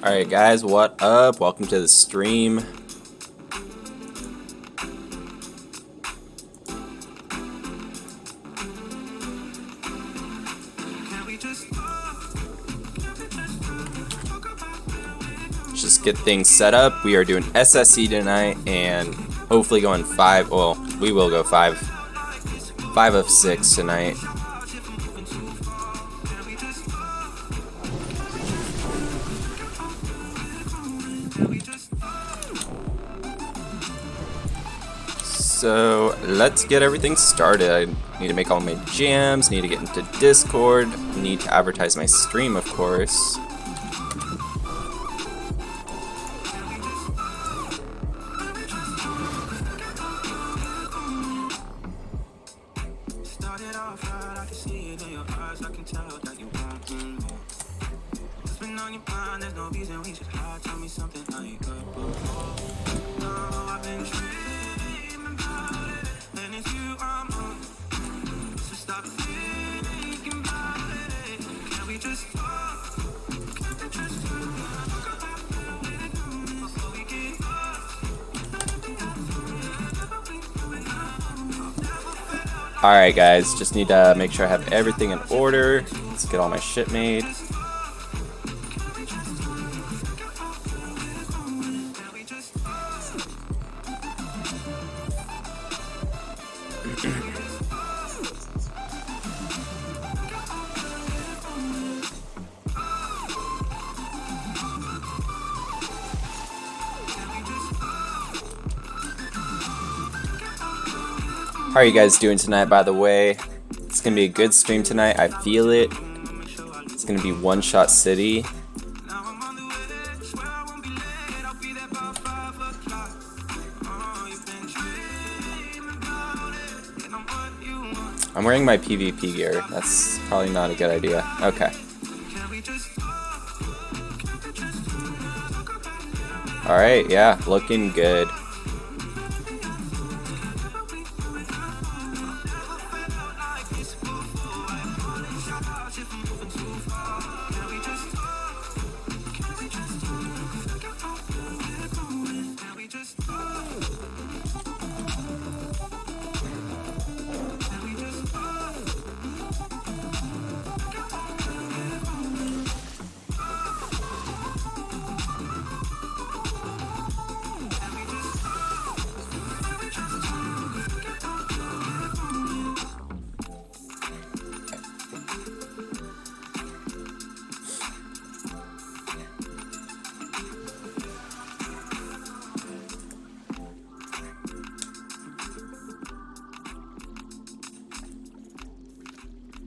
Alright guys, what up? Welcome to the stream. Just get things set up. We are doing SSC tonight and hopefully going 5, well, we will go 5 of 6 tonight. So let's get everything started. I need to make all my jams, need to get into Discord, need to advertise my stream, of course. Alright guys, just need to make sure I have everything in order. Let's get all my shit made. How are you guys doing tonight, by the way? It's gonna be a good stream tonight, I feel it. It's gonna be one-shot city. I'm wearing my PvP gear. That's probably not a good idea. Okay. Alright, yeah, looking good.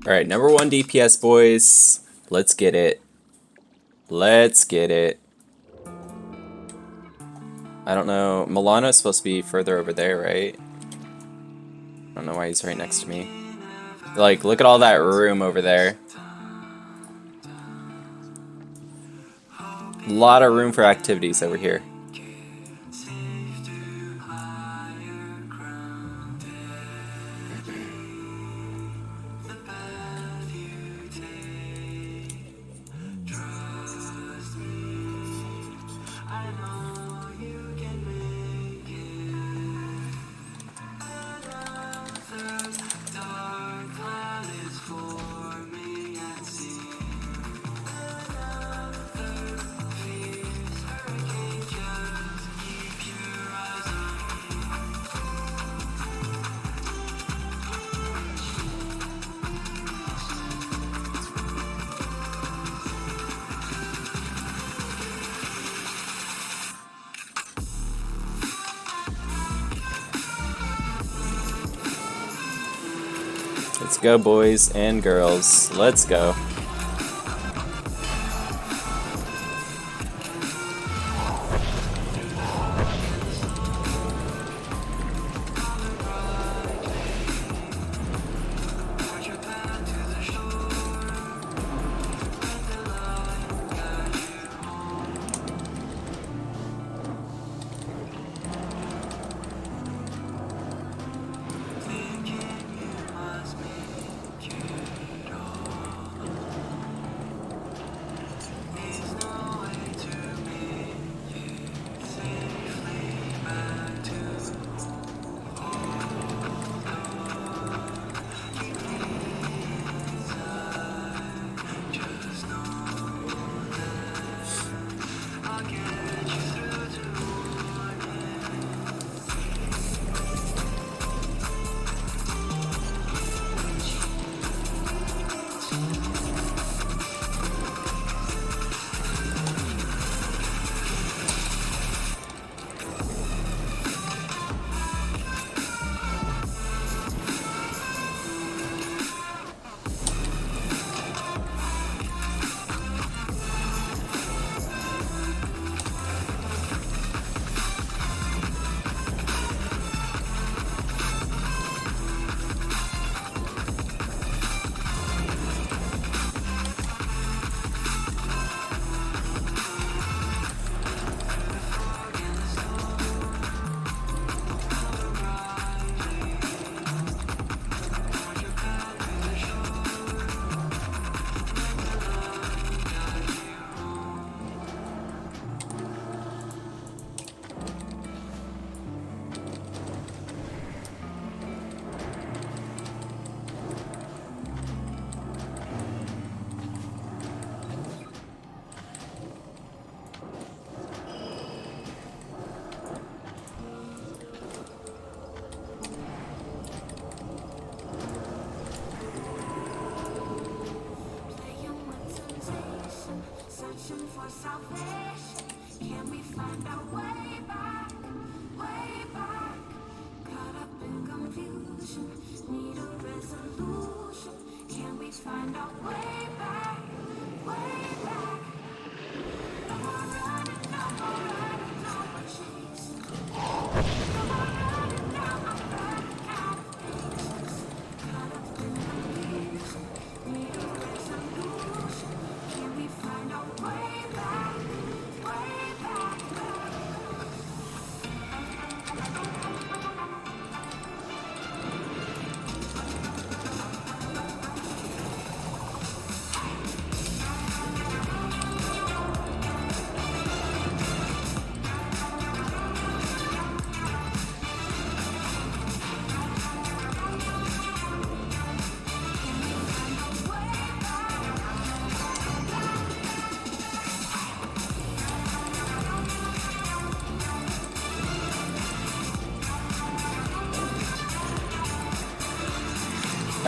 Alright, number 1 DPS, boys. Let's get it. Let's get it. I don't know. Milano is supposed to be further over there, right? I don't know why he's right next to me. Like, look at all that room over there. A lot of room for activities over here. Let's go, boys and girls. Let's go.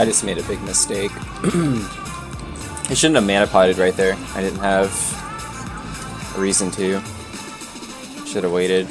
I just made a big mistake. I shouldn't have mana potted right there. I didn't have a reason to. Should have waited.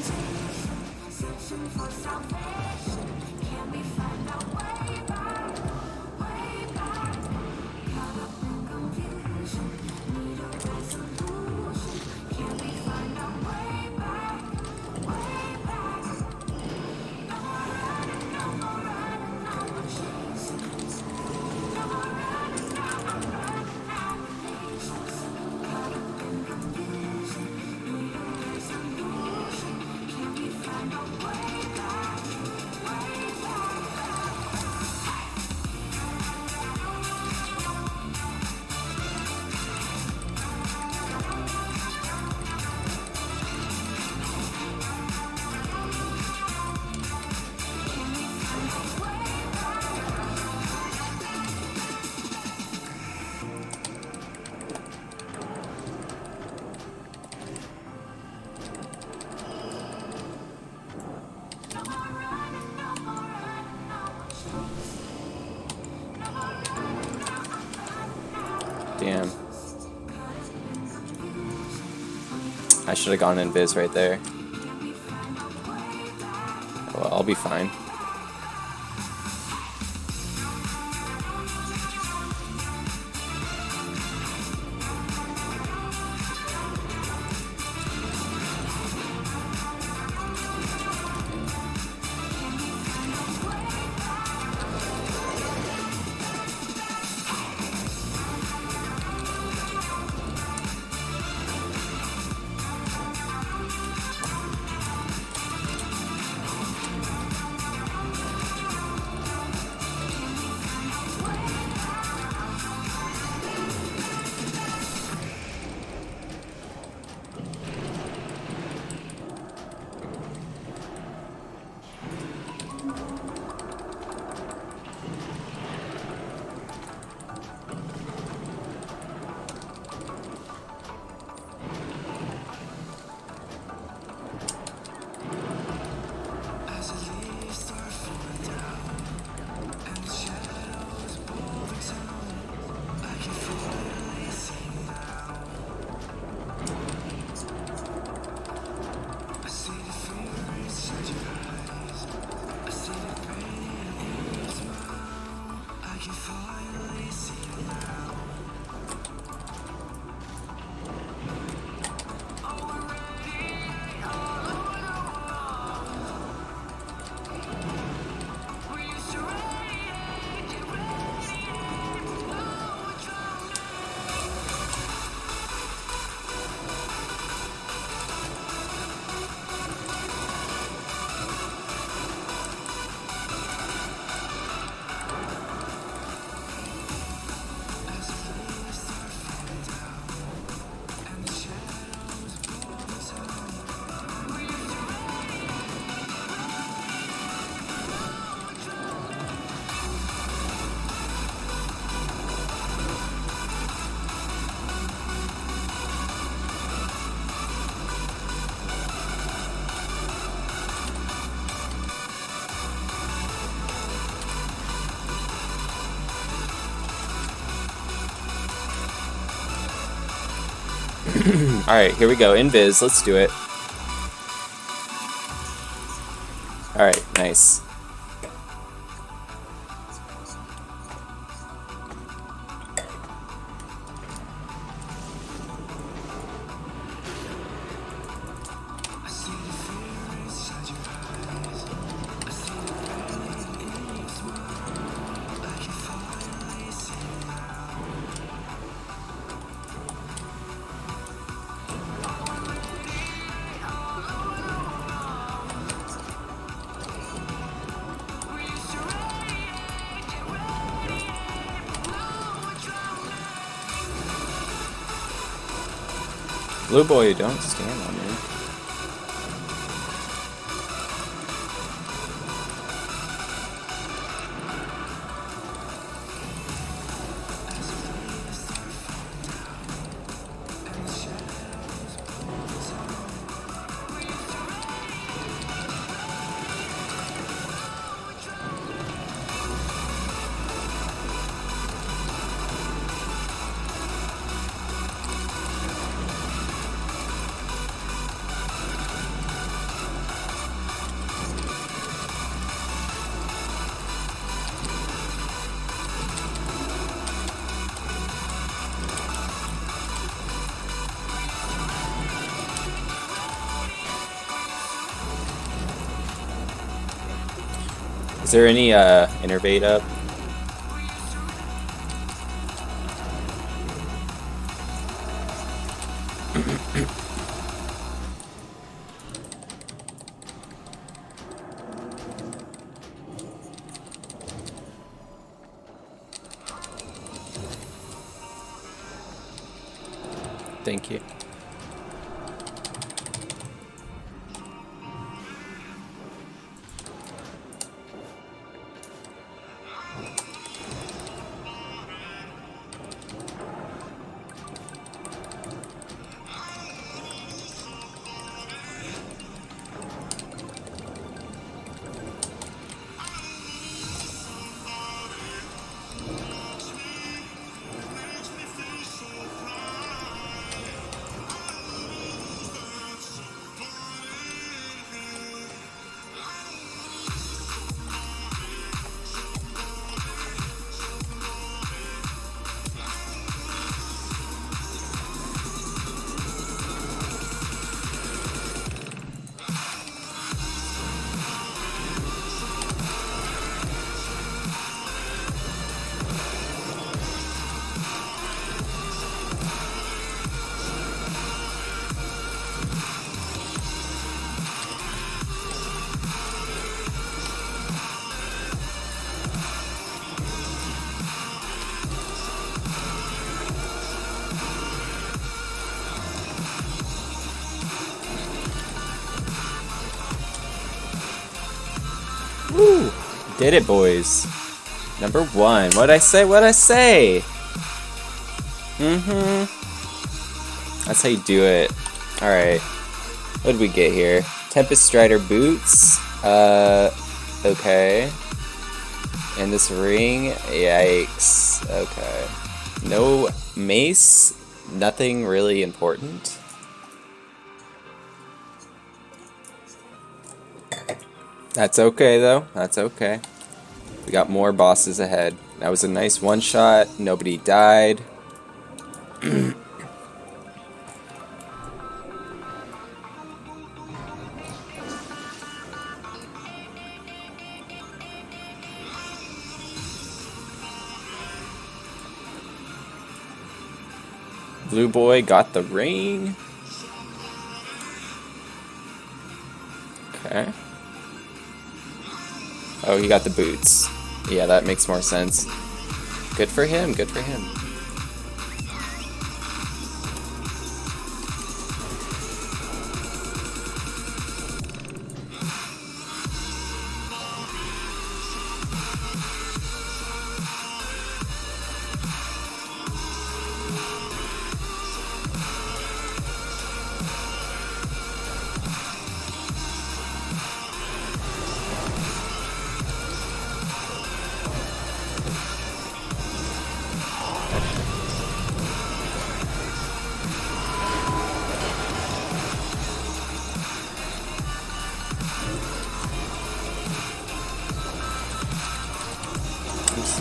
Damn. I should have gone invis right there. Well, I'll be fine. Alright, here we go. Invis, let's do it. Alright, nice. Blue boy, don't stand on me. Is there any innervate up? Thank you. Woo! Did it, boys. Number 1. What'd I say? What'd I say? That's how you do it. Alright. What did we get here? Tempest Strider boots. Okay. And this ring. Yikes. Okay. No mace. Nothing really important. That's okay, though. That's okay. We got more bosses ahead. That was a nice one-shot. Nobody died. Blue boy got the ring. Okay. Oh, he got the boots. Yeah, that makes more sense. Good for him, good for him.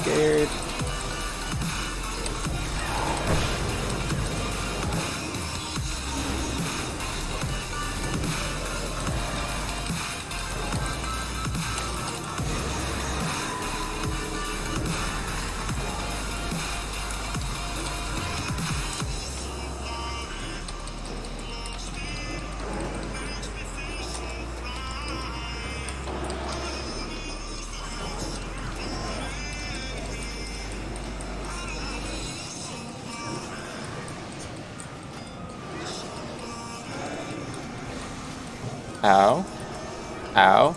scared. Ow. Ow.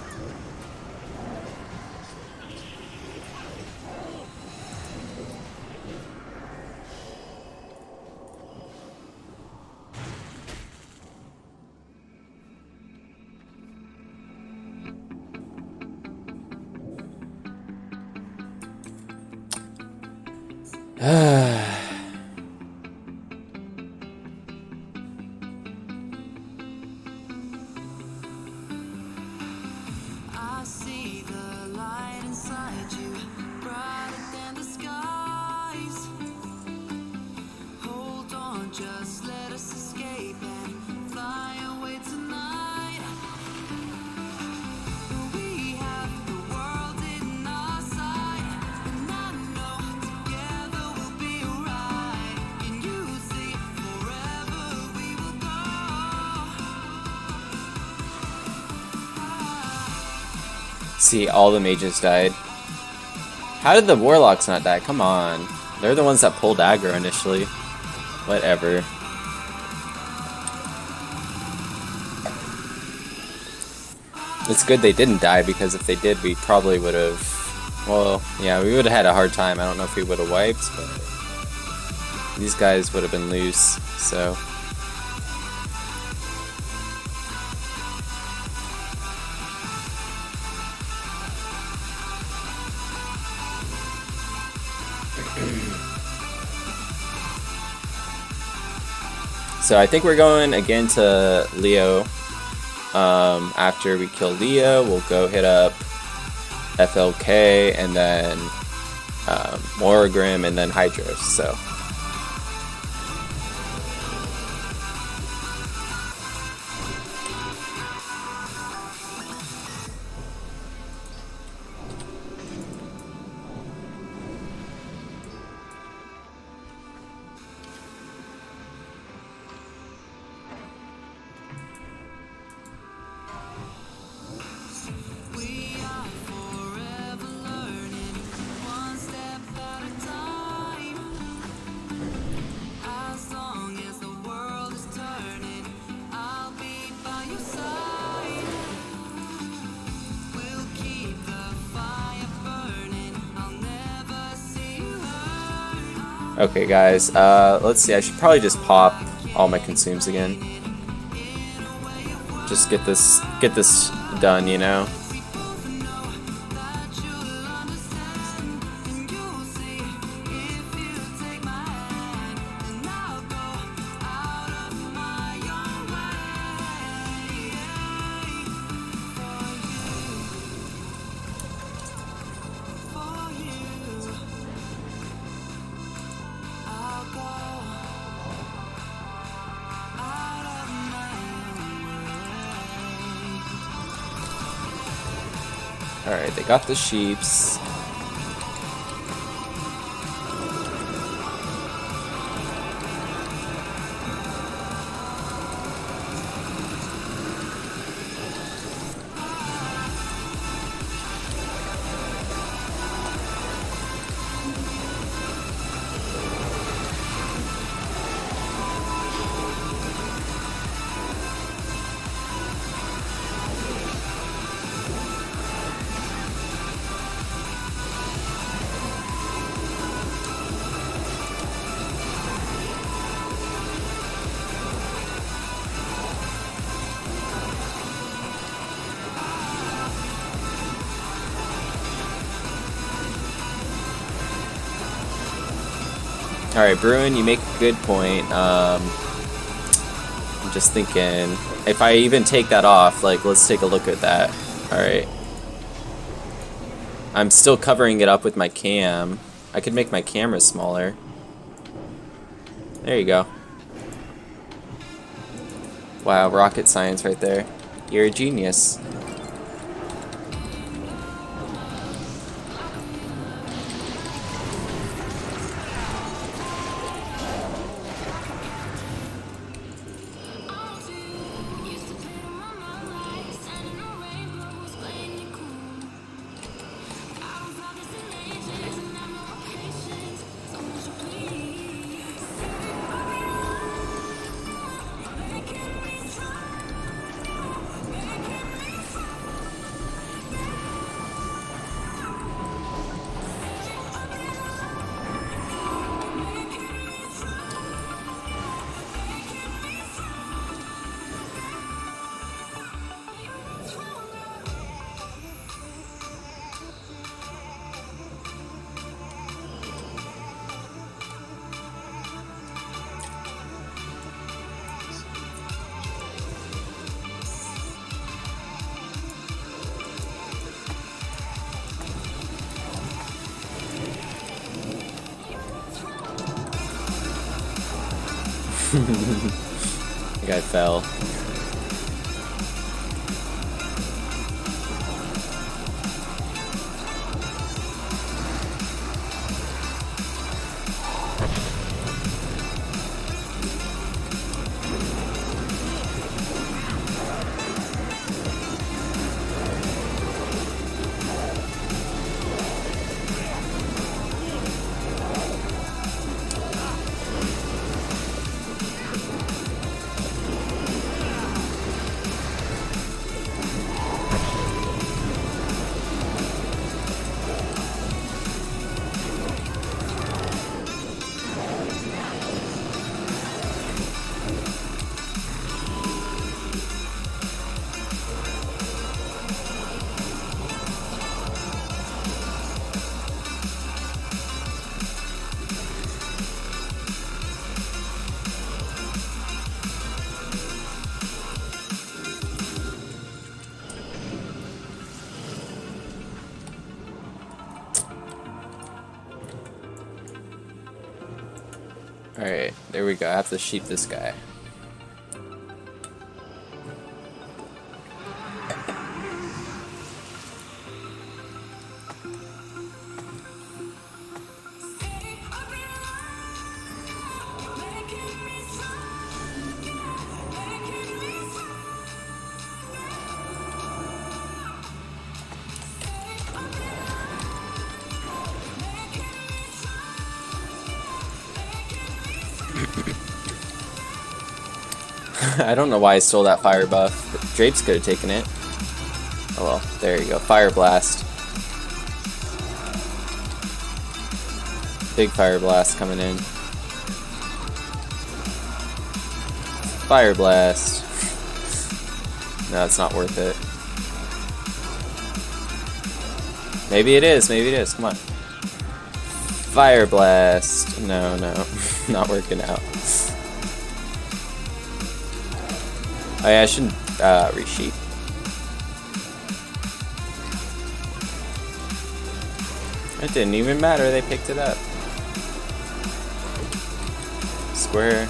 I see the light inside you, brighter than the skies. Hold on, just let us escape and fly away tonight. We have the world in our sight, and I know together we'll be alright. Can you see forever we will go? See, all the mages died. How did the warlocks not die? Come on. They're the ones that pulled aggro initially. Whatever. It's good they didn't die, because if they did, we probably would have... Well, yeah, we would have had a hard time. I don't know if we would have wiped, but... These guys would have been loose, so... So I think we're going again to Leo. After we kill Leo, we'll go hit up FLK and then Morgrim and then Hydros. So We are forever learning, one step at a time. As long as the world is turning, I'll be by your side. We'll keep the fire burning, I'll never see you hurt. okay, guys. Let's see. I should probably just pop all my consumes again. Just get this done, you know. Alright, they got the sheeps. Alright, Bruin, you make a good point. I'm just thinking, if I even take that off, like, let's take a look at that. Alright. I'm still covering it up with my cam. I could make my camera smaller. There you go. Wow, rocket science right there. You're a genius. The guy fell. Alright, there we go. I have to sheep this guy. I don't know why I stole that fire buff. Drapes could have taken it. Oh well, there you go. Fire blast. Big fire blast coming in. Fire blast. No, it's not worth it. Maybe it is, maybe it is. Come on. Fire blast. No, no. Not working out. Oh yeah, I should resheep. It didn't even matter, they picked it up. Square.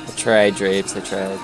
I tried, Drapes, I tried.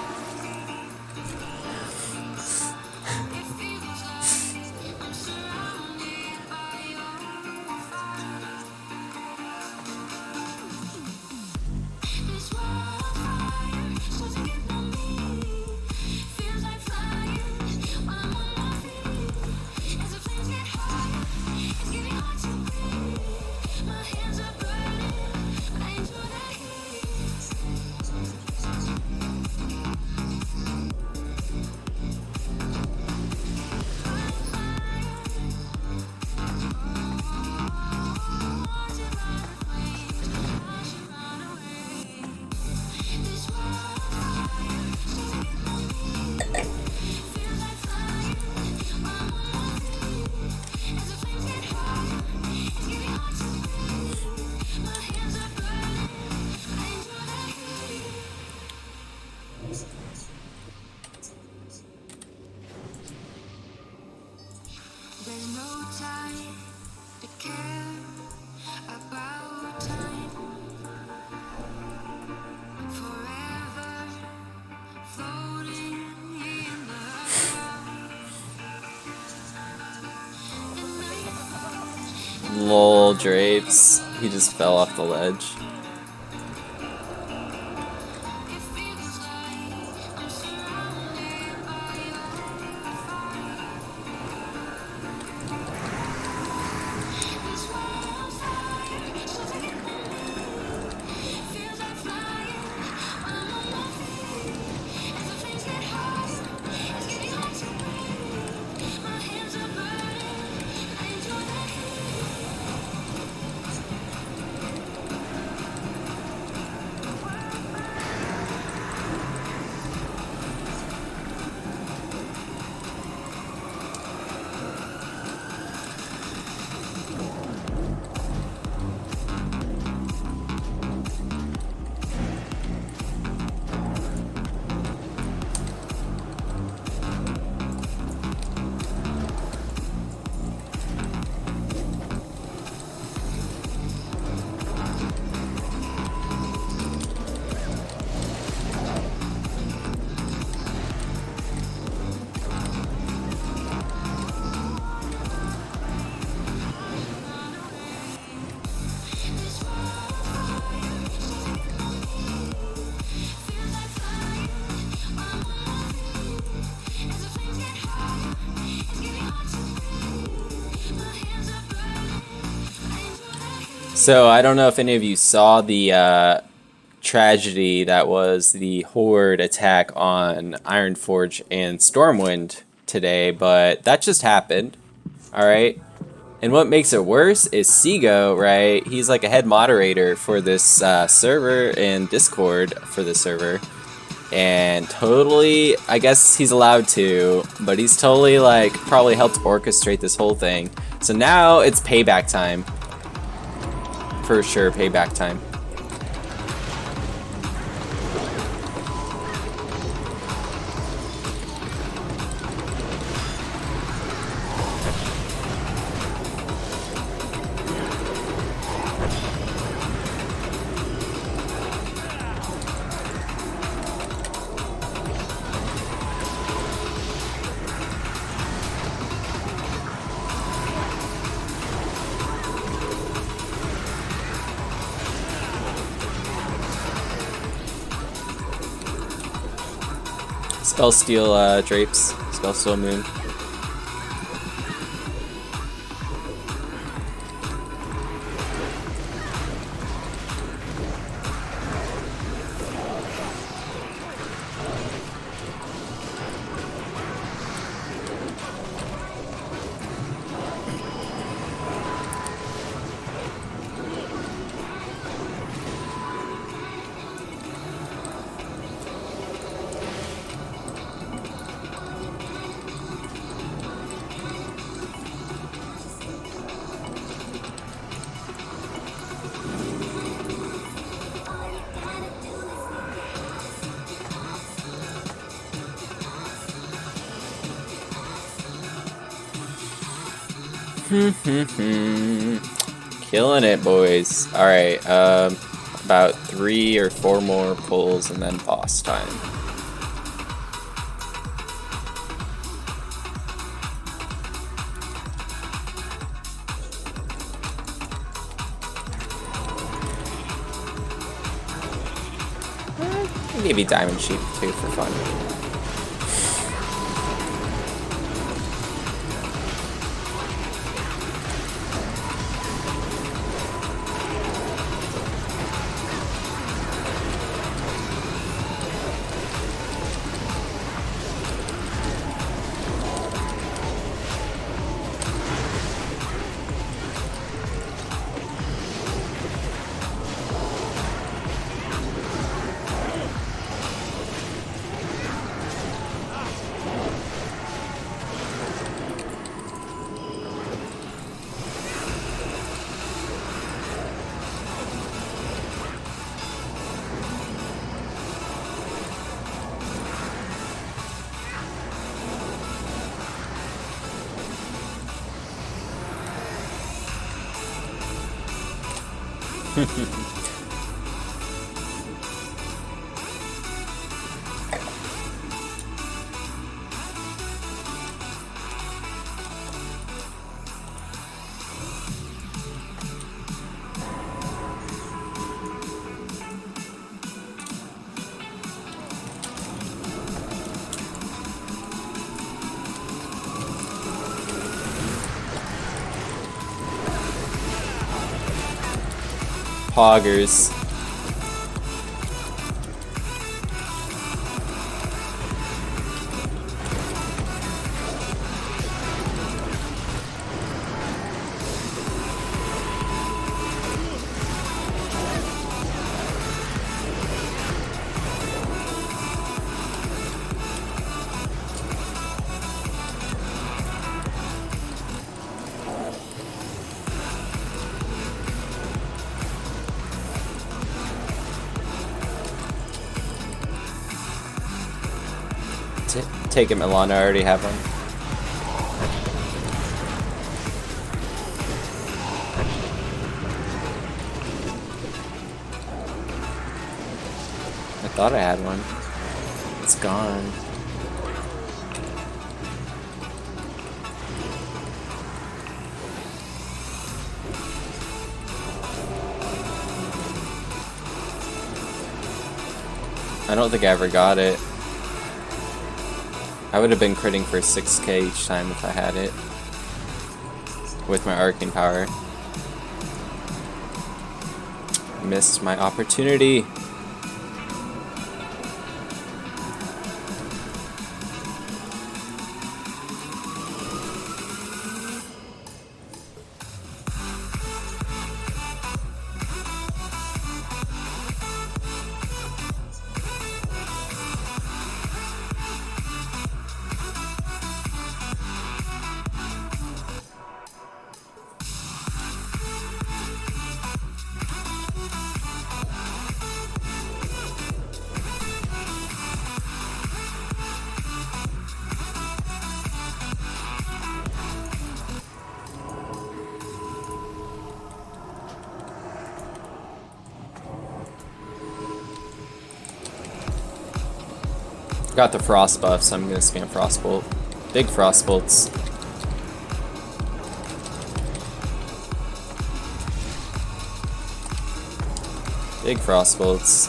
There's no time to care about time. Forever floating in the crowd. Lol, Drapes. He just fell off the ledge. It feels like I'm surrounded by your fire. This world on fire, so take it from me. Feels like flying, I'm on my feet. As the flames get higher, it's getting hard to breathe. My hands are burning, I enjoy the heat. This world on fire, so take it from me. Feels like flying, I'm on my feet. As the flames get higher, it's getting hard to breathe. My hands are burning, I enjoy the heat. So I don't know if any of you saw the tragedy that was the Horde attack on Ironforge and Stormwind today, but that just happened. Alright? And what makes it worse is Seago, right? He's like a head moderator for this server and Discord for the server. And totally, I guess he's allowed to, but he's totally like probably helped orchestrate this whole thing. So now it's payback time. For sure, payback time. Spell Steal Drapes. Spell Steal Moon. Killing it, boys. Alright, about 3 or 4 more pulls and then boss time. Maybe Diamond Sheep too for fun. Poggers. Take him, Ilana. I already have one. I thought I had one. It's gone. I don't think I ever got it. I would have been critting for 6k each time if I had it. With my arcane power. Missed my opportunity. Got the frost buff, so I'm gonna spam frostbolt. Big frostbolts. Big frostbolts.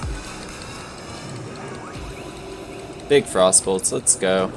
Big frostbolts. Let's go.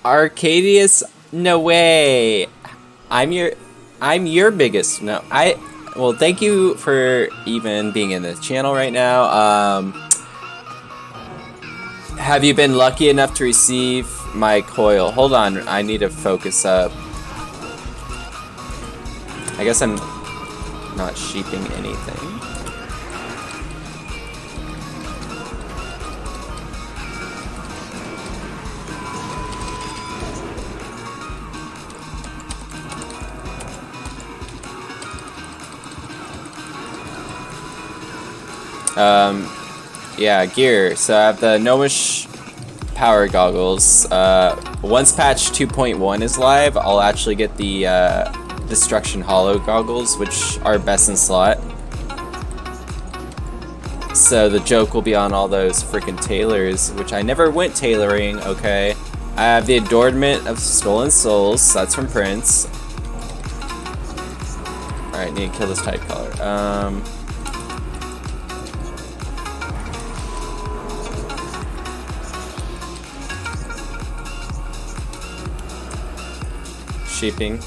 Arcadius, no way. I'm your biggest. No, well, thank you for even being in the channel right now. Have you been lucky enough to receive my coil? Hold on, I need to focus up. I guess I'm not sheeping anything. Yeah, gear. So I have the Gnomish power goggles. Once patch 2.1 is live, I'll actually get the Destruction Hollow goggles, which are best in slot. So the joke will be on all those freaking tailors, which I never went tailoring, okay? I have the Adornment of Stolen Souls, that's from Prince. Alright, need to kill this type color. Shaping.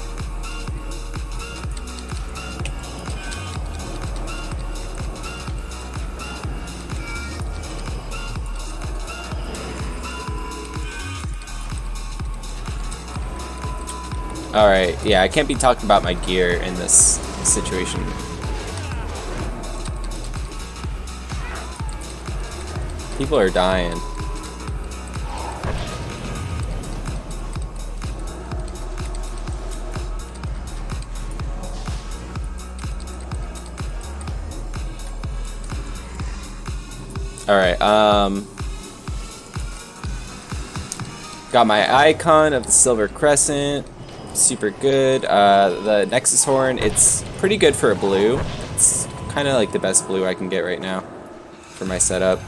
Alright, yeah, I can't be talking about my gear in this situation. People are dying. Alright, got my icon of the Silver Crescent. Super good. The Nexus Horn, it's pretty good for a blue. It's kind of like the best blue I can get right now for my setup.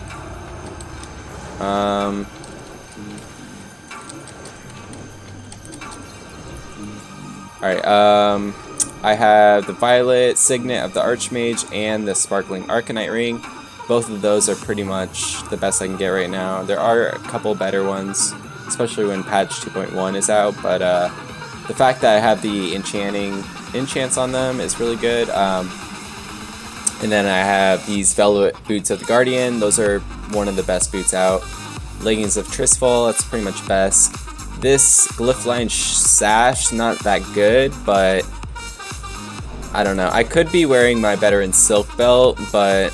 Alright, I have the Violet Signet of the Archmage and the Sparkling Arcanite Ring. Both of those are pretty much the best I can get right now. There are a couple better ones, especially when patch 2.1 is out, but the fact that I have the enchants on them is really good. And then I have these Velvet Boots of the Guardian. Those are one of the best boots out. Leggings of Tristfall, that's pretty much best. This Glyphline Sash, not that good, but I don't know. I could be wearing my Veteran Silk Belt, but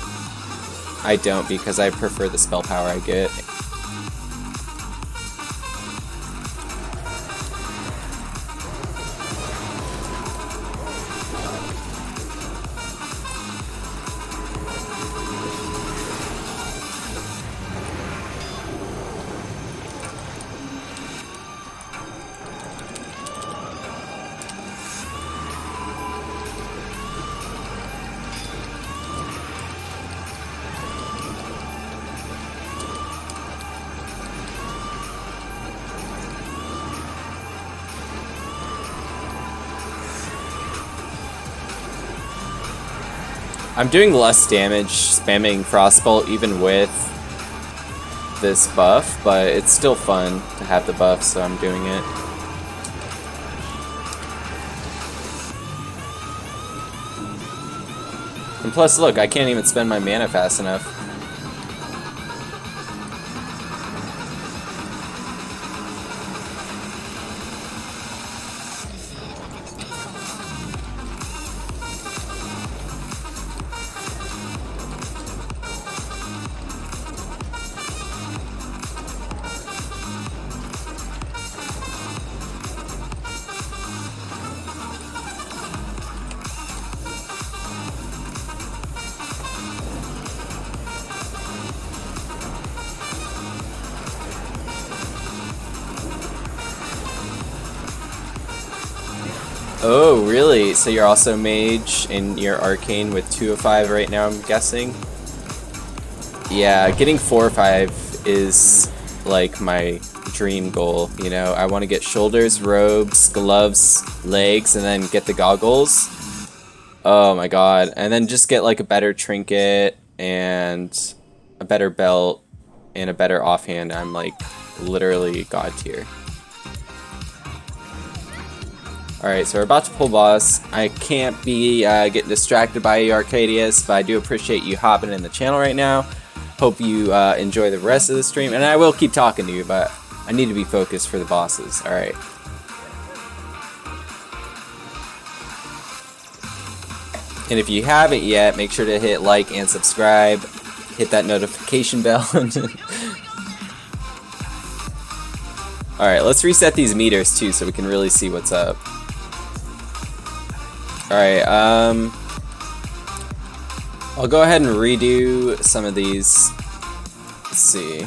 I don't because I prefer the spell power I get. I'm doing less damage spamming Frostbolt even with this buff, but it's still fun to have the buff, so I'm doing it. And plus, look, I can't even spend my mana fast enough. Oh, really? So you're also mage and you're arcane with 2 of 5 right now, I'm guessing? Yeah, getting 4 or 5 is like my dream goal, you know? I want to get shoulders, robes, gloves, legs, and then get the goggles. Oh my god. And then just get like a better trinket and a better belt and a better offhand. I'm like literally god tier. Alright, so we're about to pull boss. I can't be getting distracted by you, Arcadius, but I do appreciate you hopping in the channel right now. Hope you enjoy the rest of the stream, and I will keep talking to you, but I need to be focused for the bosses. Alright. And if you haven't yet, make sure to hit like and subscribe. Hit that notification bell. Alright, let's reset these meters too so we can really see what's up. Alright, I'll go ahead and redo some of these. Let's see.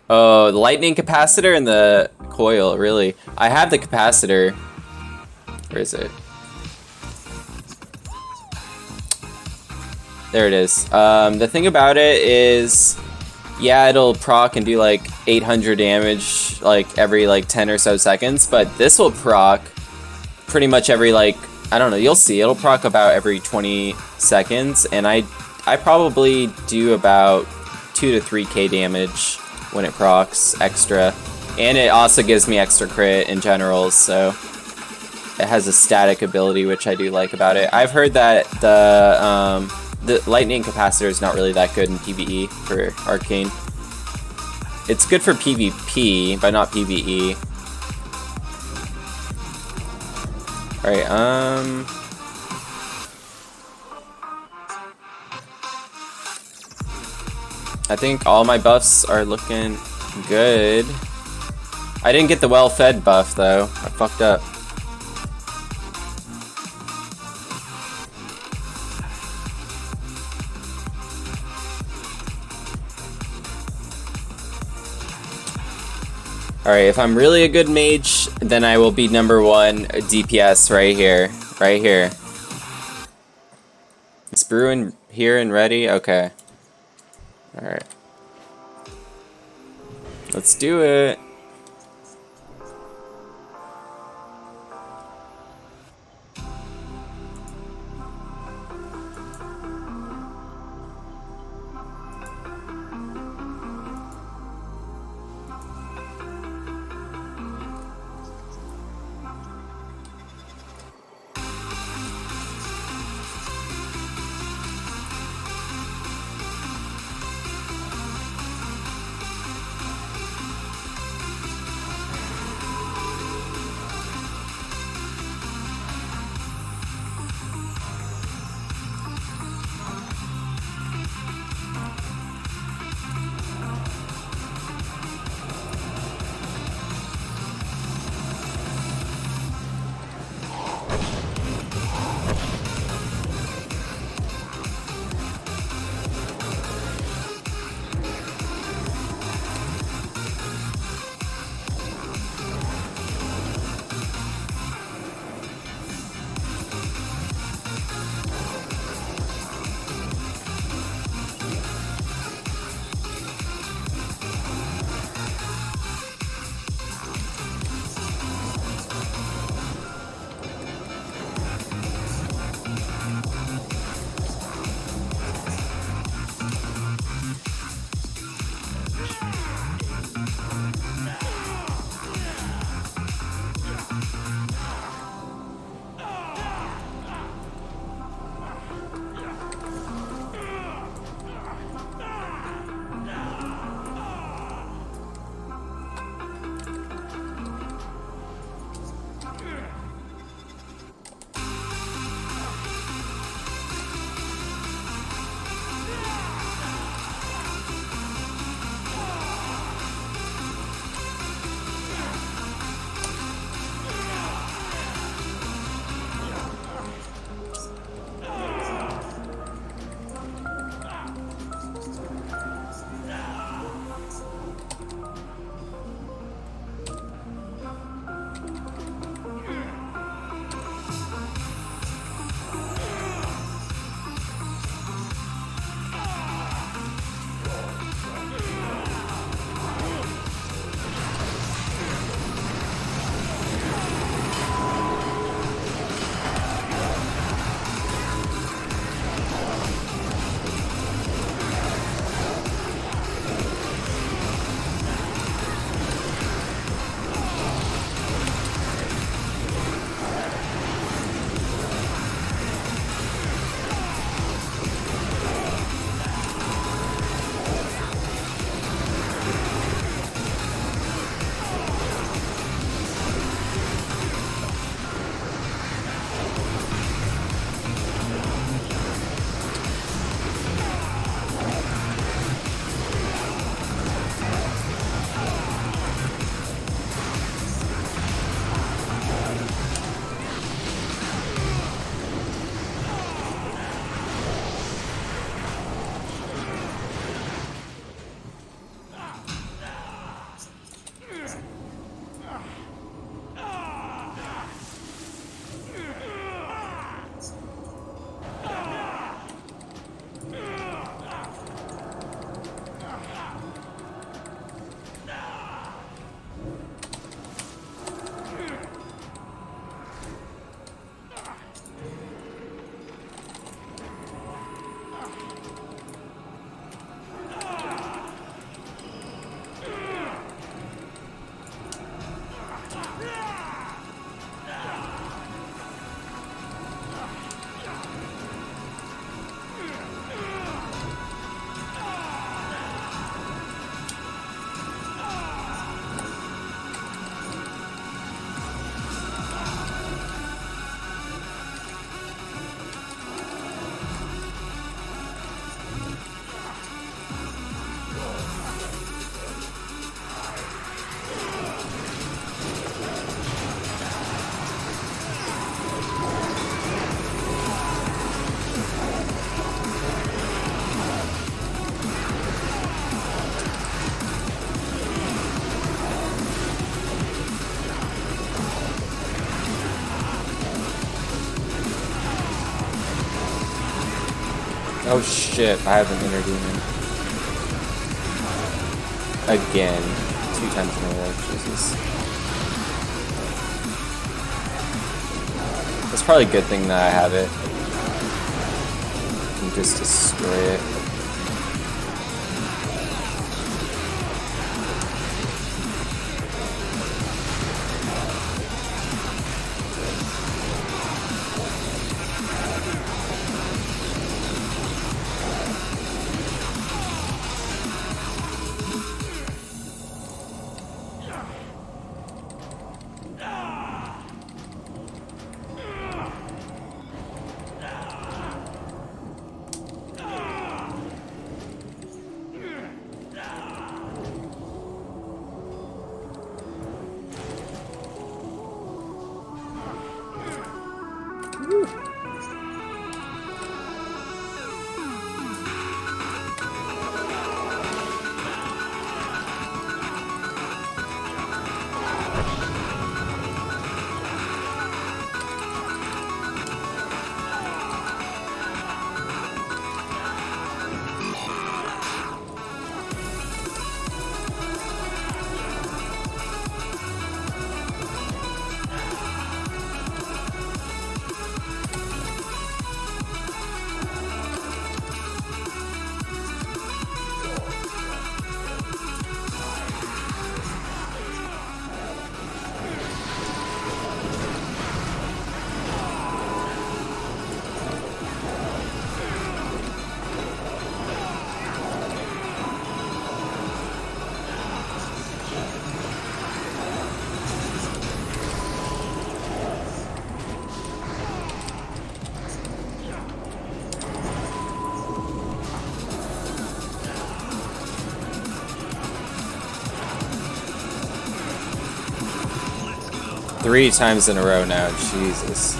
Oh, the lightning capacitor and the coil, really. I have the capacitor. Where is it? There it is. The thing about it is, yeah, it'll proc and do like 800 damage like every like 10 or so seconds, but this will proc pretty much every like, I don't know, you'll see, it'll proc about every 20 seconds, and I probably do about 2 to 3k damage when it procs extra, and it also gives me extra crit in general, so it has a static ability, which I do like about it. I've heard that the lightning capacitor is not really that good in PvE for Arcane. It's good for PvP, but not PvE. Alright, I think all my buffs are looking good. I didn't get the well-fed buff, though. I fucked up. Alright, if I'm really a good mage, then I will be #1 DPS right here. Right here. Is Bruin here and ready? Okay. Alright. Let's do it. Oh shit, I have an inner demon. Again. 2 times in a row, Jesus. It's probably a good thing that I have it. I can just destroy it. Three times in a row now, Jesus.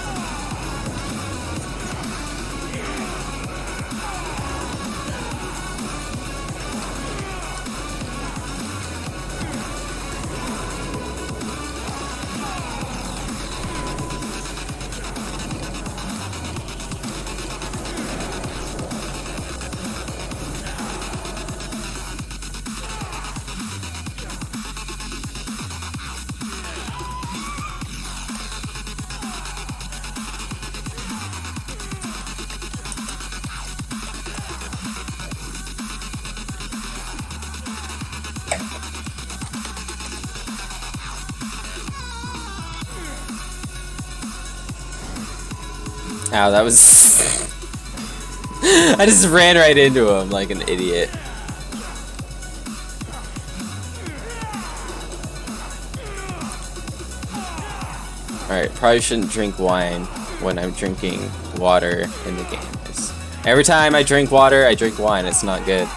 Ow, that was... I just ran right into him like an idiot. Alright, probably shouldn't drink wine when I'm drinking water in the game. Every time I drink water, I drink wine. It's not good.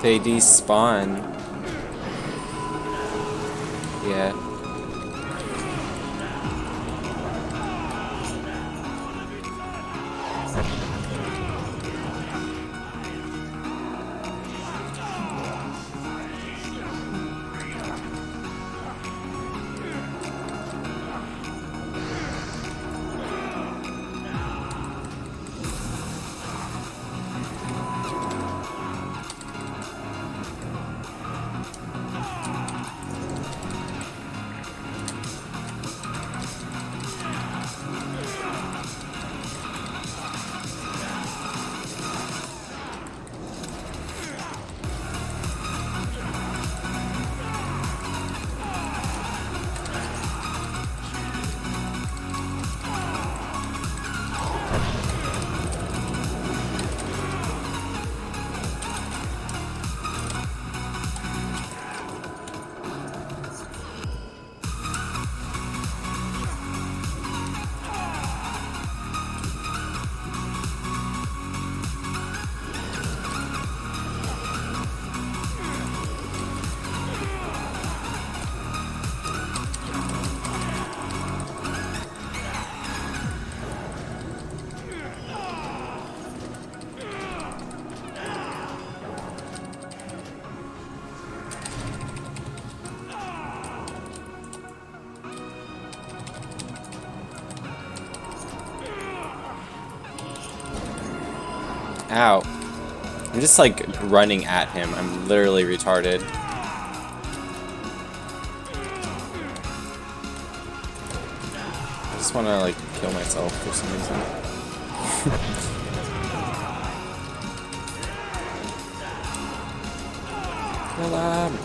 They despawn. Yeah. Ow. I'm just like running at him. I'm literally retarded. I just want to like kill myself for some reason. Kill him.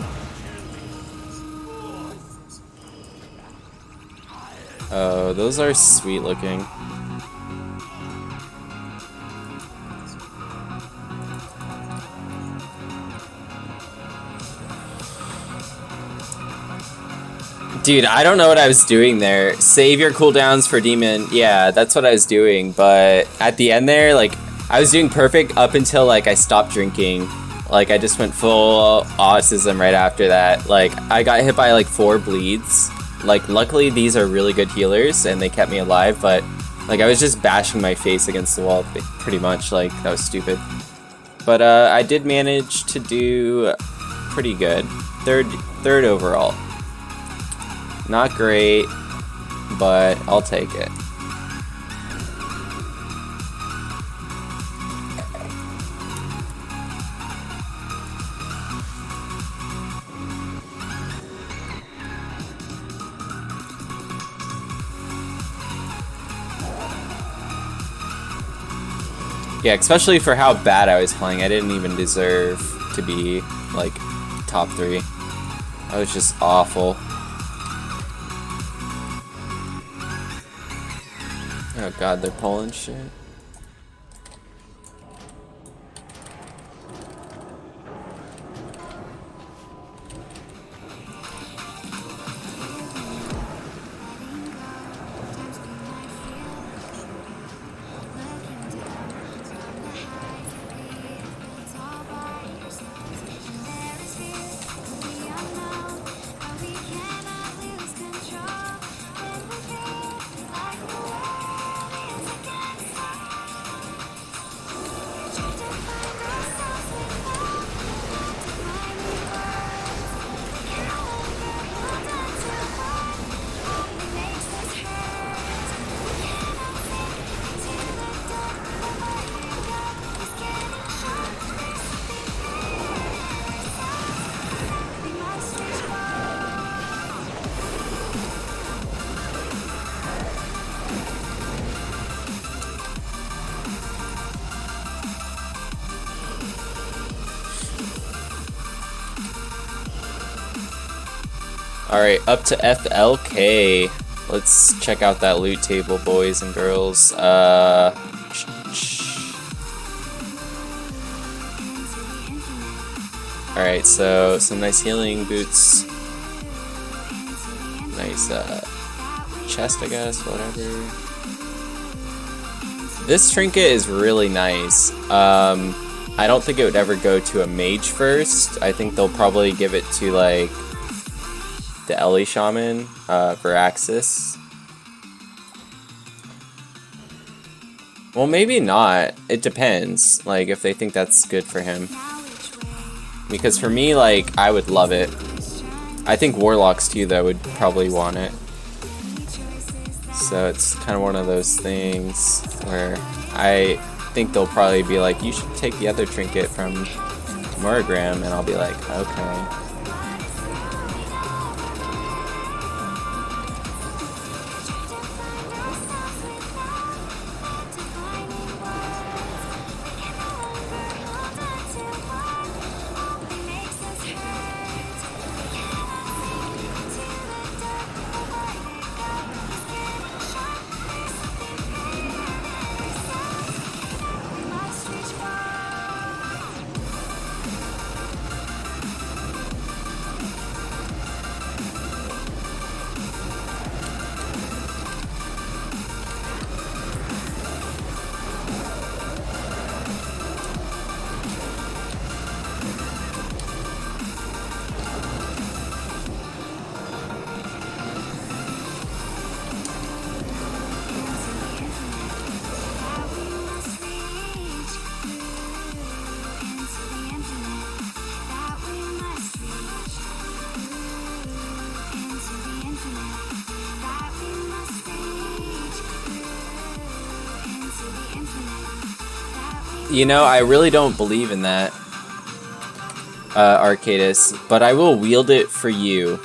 Oh, those are sweet looking. Dude, I don't know what I was doing there. Save your cooldowns for demon. Yeah, that's what I was doing. But at the end there, like, I was doing perfect up until, like, I stopped drinking. Like, I just went full autism right after that. Like, I got hit by, like, 4 bleeds. Like, luckily these are really good healers and they kept me alive. But, like, I was just bashing my face against the wall pretty much. Like, that was stupid. But, I did manage to do pretty good. Third overall. Not great, but I'll take it. Yeah, especially for how bad I was playing. I didn't even deserve to be, like, top 3. I was just awful. Oh god, they're pulling shit. Alright, up to FLK. Let's check out that loot table, boys and girls. Alright, so some nice healing boots. Nice chest, I guess, whatever. This trinket is really nice. I don't think it would ever go to a mage first. I think they'll probably give it to, like, the Ellie Shaman for Axis. Well, maybe not. It depends, like, if they think that's good for him. Because for me, like, I would love it. I think Warlocks, too, though, would probably want it. So it's kind of one of those things where I think they'll probably be like, you should take the other trinket from Muragram, and I'll be like, okay. You know, I really don't believe in that, Arcadis, but I will wield it for you.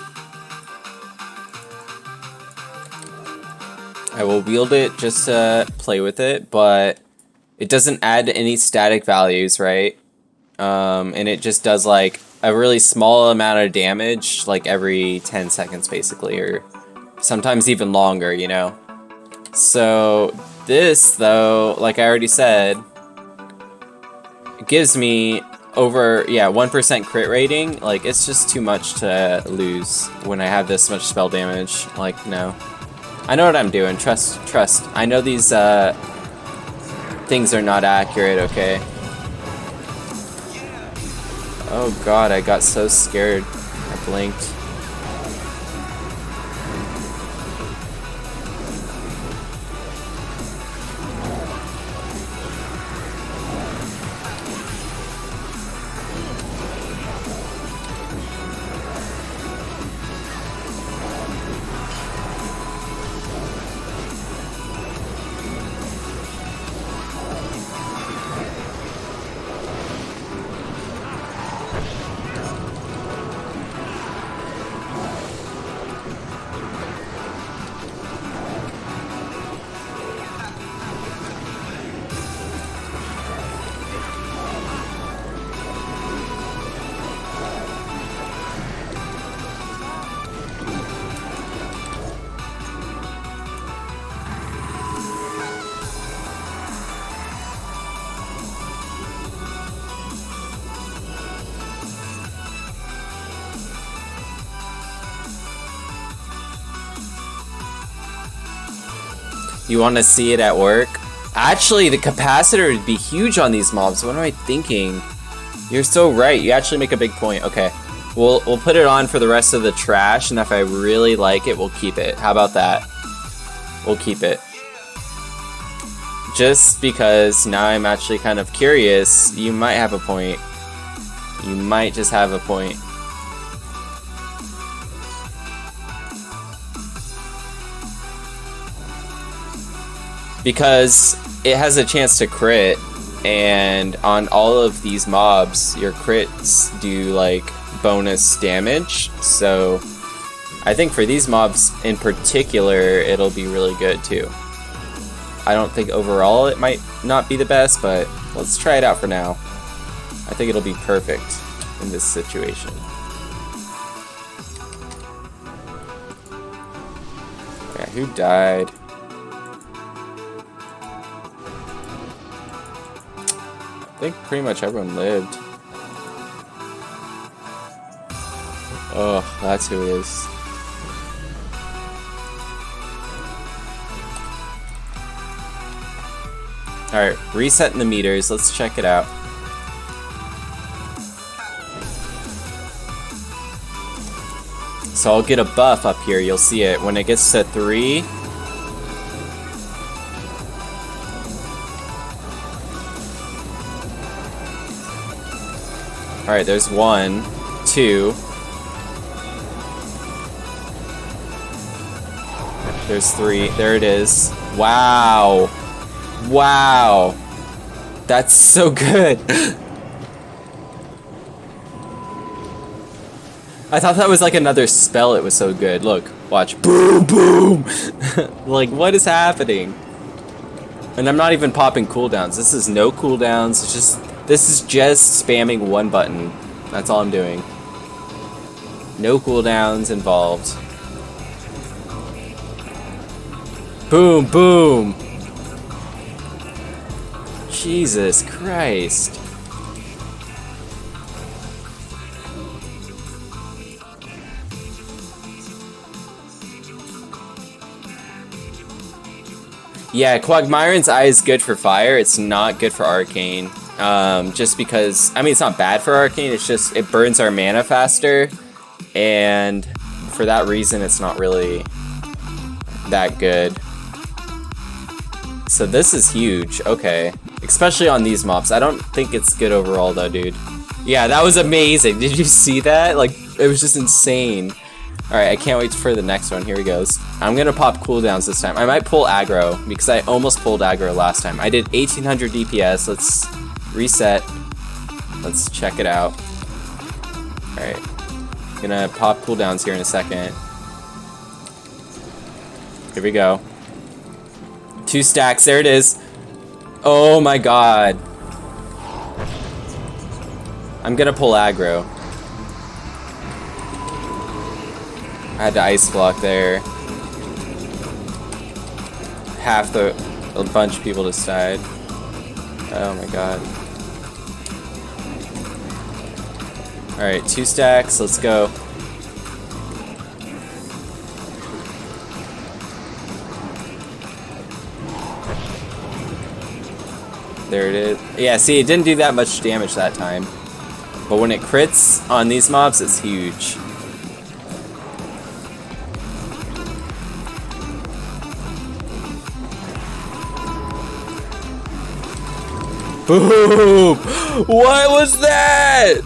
I will wield it just to play with it, but it doesn't add any static values, right? And it just does like a really small amount of damage, like every 10 seconds basically, or sometimes even longer, you know? So this, though, like I already said, it gives me over, yeah, 1% crit rating. Like, it's just too much to lose when I have this much spell damage. Like, no. I know what I'm doing. Trust. I know these things are not accurate, okay? Oh god, I got so scared. I blinked. You want to see it at work? Actually, the capacitor would be huge on these mobs. What am I thinking? You're so right. You actually make a big point. Okay. We'll put it on for the rest of the trash, and if I really like it, we'll keep it. How about that? We'll keep it. Just because now I'm actually kind of curious. You might have a point. You might just have a point. Because it has a chance to crit, and on all of these mobs, your crits do like bonus damage. So I think for these mobs in particular, it'll be really good too. I don't think overall it might not be the best, but let's try it out for now. I think it'll be perfect in this situation. Yeah, who died? I think pretty much everyone lived. Oh, that's who it is. Alright, resetting the meters. Let's check it out. So I'll get a buff up here. You'll see it. When it gets to 3... Alright, there's 1, 2. There's 3. There it is. Wow. Wow. That's so good. I thought that was like another spell. It was so good. Look, watch. Boom, boom. Like, what is happening? And I'm not even popping cooldowns. This is no cooldowns. It's just... This is just spamming one button. That's all I'm doing. No cooldowns involved. Boom, boom. Jesus Christ. Yeah, Quagmiron's Eye is good for fire. It's not good for arcane. Just because, I mean, it's not bad for arcane, it's just, it burns our mana faster, and for that reason, it's not really that good. So this is huge, okay. Especially on these mobs. I don't think it's good overall though, dude. Yeah, that was amazing. Did you see that? Like, it was just insane. Alright, I can't wait for the next one. Here he goes. I'm gonna pop cooldowns this time. I might pull aggro, because I almost pulled aggro last time. I did 1800 DPS. Let's reset. Let's check it out. Alright. Gonna pop cooldowns here in a second. Here we go. 2 stacks, there it is. Oh my god. I'm gonna pull aggro. I had to ice block there. A bunch of people just died. Oh my god. Alright, 2 stacks, let's go. There it is. Yeah, see, it didn't do that much damage that time. But when it crits on these mobs, it's huge. Boom! What was that?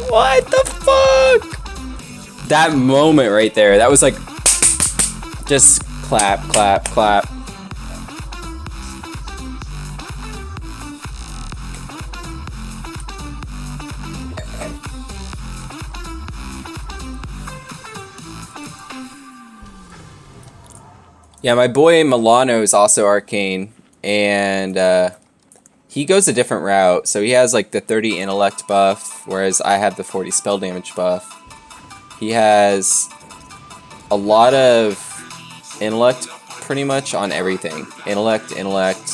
What the fuck? That moment right there, that was like, just clap, clap, clap. Yeah, my boy Milano is also arcane, and he goes a different route. So he has like the 30 intellect buff, whereas I have the 40 spell damage buff. He has a lot of intellect pretty much on everything. Intellect, intellect,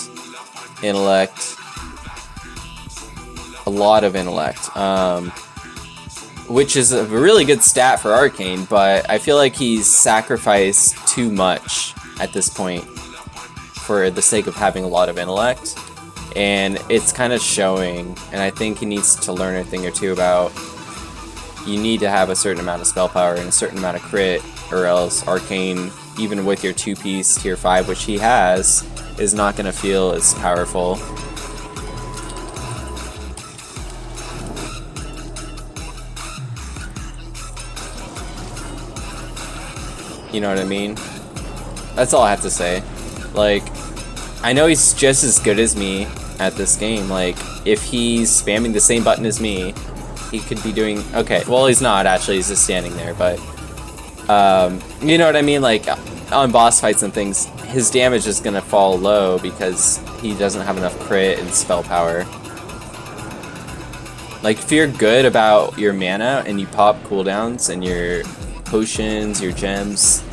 intellect. A lot of intellect. Which is a really good stat for arcane, but I feel like he's sacrificed too much at this point for the sake of having a lot of intellect, and it's kind of showing, and I think he needs to learn a thing or two about you need to have a certain amount of spell power and a certain amount of crit, or else arcane, even with your 2-piece tier 5, which he has, is not going to feel as powerful. You know what I mean? That's all I have to say. Like, I know he's just as good as me at this game. Like, if he's spamming the same button as me, he could be doing... Okay, well, he's not, actually. He's just standing there, but... you know what I mean? Like, on boss fights and things, his damage is gonna fall low because he doesn't have enough crit and spell power. Like, if you're good about your mana and you pop cooldowns and your potions, your gems,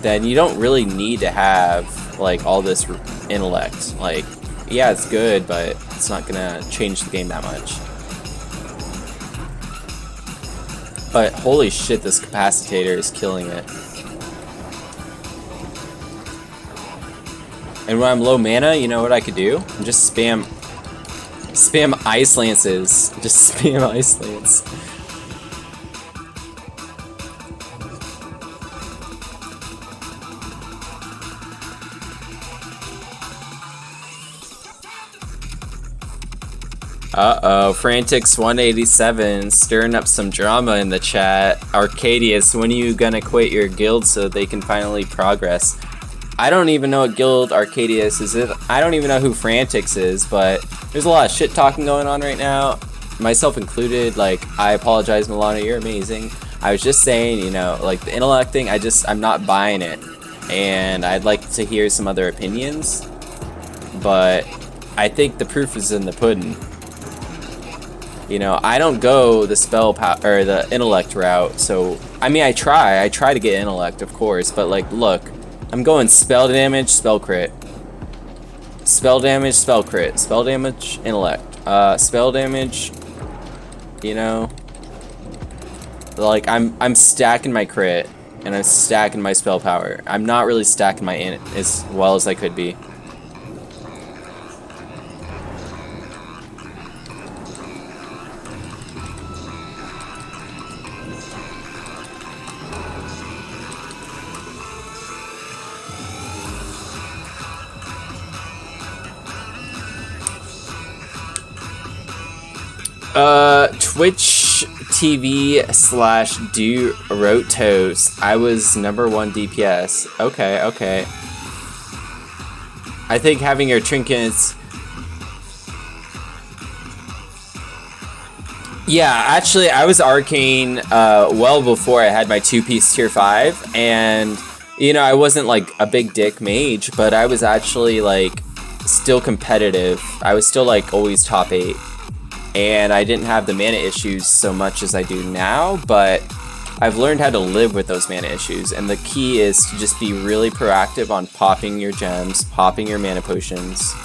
then you don't really need to have like all this intellect. Like, yeah, it's good, but it's not gonna change the game that much. But holy shit, this capacitator is killing it. And when I'm low mana, you know what I could do? Just spam ice lances. Just spam ice lance. Uh-oh, Frantics 187 stirring up some drama in the chat. Arcadius, when are you gonna quit your guild so they can finally progress? I don't even know what guild Arcadius is. I don't even know who Frantics is, but there's a lot of shit talking going on right now, myself included. Like, I apologize, Milano, you're amazing. I was just saying, you know, like the intellect thing, I'm not buying it. And I'd like to hear some other opinions, but I think the proof is in the pudding. You know, I don't go the spell or the intellect route, so I mean, I try to get intellect, of course, but like, look, I'm going spell damage, spell crit, spell damage, spell crit, spell damage, intellect, spell damage. You know, like I'm stacking my crit and I'm stacking my spell power. I'm not really stacking my int as well as I could be. Twitch TV / Durotos. I was #1 DPS. Okay, okay. I think having your trinkets Yeah, actually, I was Arcane well before I had my 2-piece tier 5, and you know, I wasn't like a big dick mage, but I was actually like still competitive. I was still like always top 8, and I didn't have the mana issues so much as I do now, but I've learned how to live with those mana issues, and the key is to just be really proactive on popping your gems, popping your mana potions.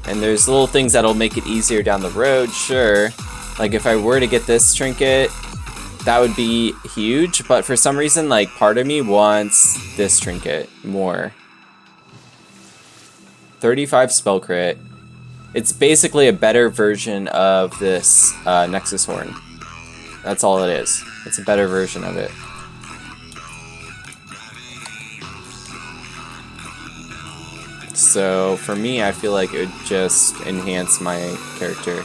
And there's little things that'll make it easier down the road, sure. Like if I were to get this trinket, that would be huge, but for some reason, like part of me wants this trinket more. 35 spell crit. It's basically a better version of this Nexus Horn. That's all it is. It's a better version of it. So for me, I feel like it would just enhance my character.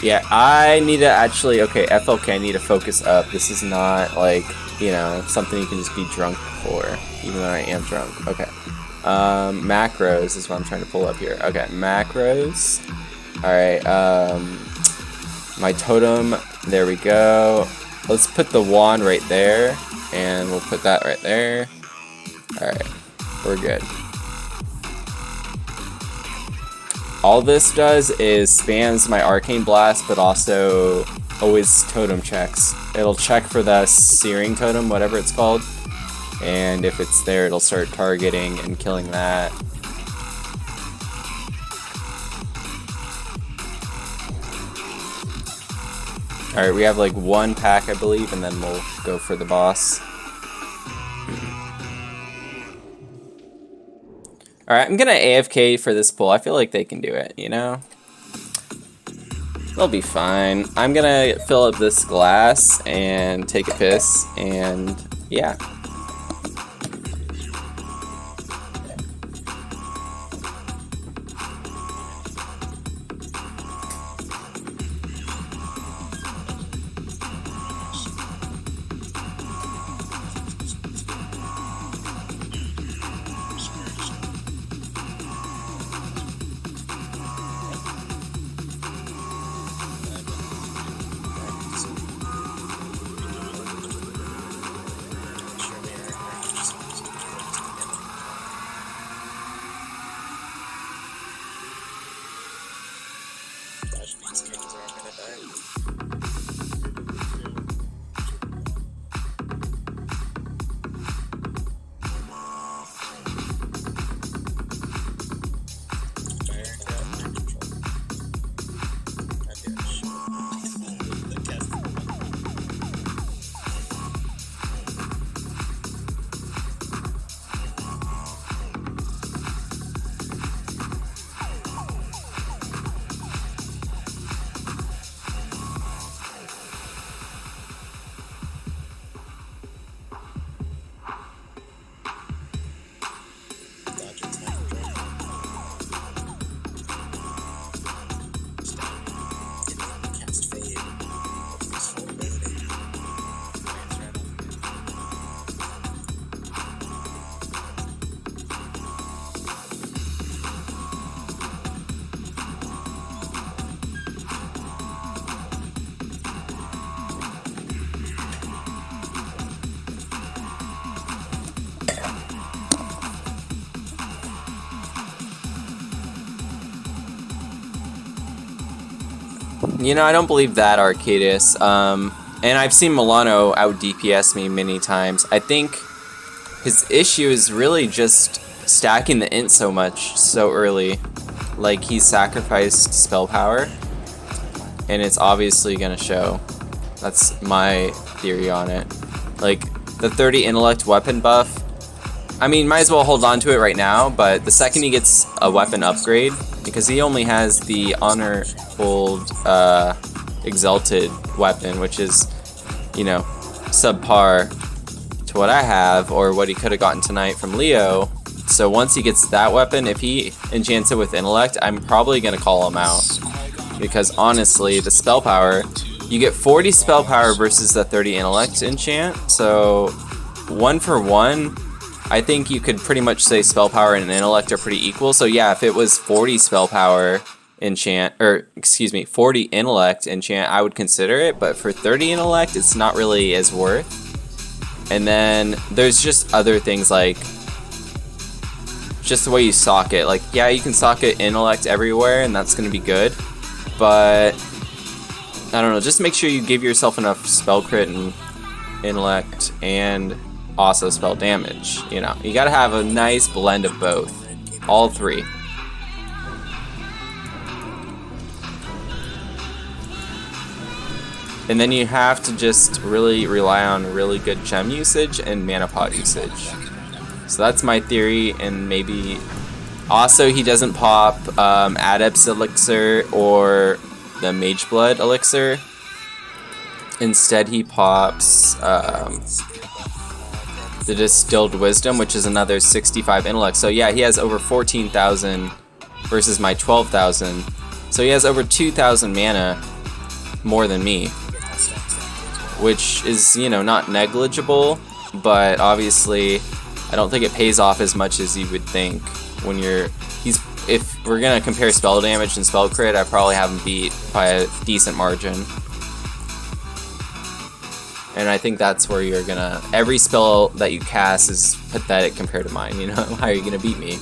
Yeah, I need to actually, okay, FLK, I need to focus up. This is not like, you know, something you can just be drunk for, even though I am drunk. Okay. Macros is what I'm trying to pull up here. Okay, macros. Alright, my totem, there we go. Let's put the wand right there, and we'll put that right there. Alright, we're good. All this does is spams my Arcane Blast, but also always totem checks. It'll check for the Searing Totem, whatever it's called, and if it's there, it'll start targeting and killing that. Alright, we have like one pack, I believe, and then we'll go for the boss. Alright, I'm gonna AFK for this pull. I feel like they can do it, you know? They'll be fine. I'm gonna fill up this glass and take a piss, and yeah. You know, I don't believe that, Arcadis. And I've seen Milano out DPS me many times. I think his issue is really just stacking the int so much so early. Like, he sacrificed spell power, and it's obviously gonna show. That's my theory on it. Like, the 30 intellect weapon buff, I mean, might as well hold on to it right now, but the second he gets a weapon upgrade, because he only has the Honor Hold Exalted weapon, which is, you know, subpar to what I have, or what he could have gotten tonight from Leo. So once he gets that weapon, if he enchants it with intellect, I'm probably going to call him out. Because honestly, the spell power, you get 40 spell power versus the 30 intellect enchant, so 1 for 1, I think you could pretty much say spell power and intellect are pretty equal. So yeah, if it was 40 spell power enchant, or excuse me, 40 intellect enchant, I would consider it, but for 30 intellect, it's not really as worth. And then there's just other things like just the way you socket. Like, yeah, you can socket intellect everywhere, and that's going to be good, but I don't know, just make sure you give yourself enough spell crit and intellect and also spell damage. You know, you gotta have a nice blend of both, all three. And then you have to just really rely on really good gem usage and mana pot usage. So that's my theory, and maybe also he doesn't pop Adept's Elixir or the Mage Blood Elixir. Instead he pops the Distilled Wisdom, which is another 65 intellect. So yeah, he has over 14,000 versus my 12,000. So he has over 2,000 mana more than me, which is, you know, not negligible, but obviously I don't think it pays off as much as you would think when you're... If we're gonna compare spell damage and spell crit, I probably have him beat by a decent margin. And I think that's where you're gonna... Every spell that you cast is pathetic compared to mine, you know? How are you gonna beat me?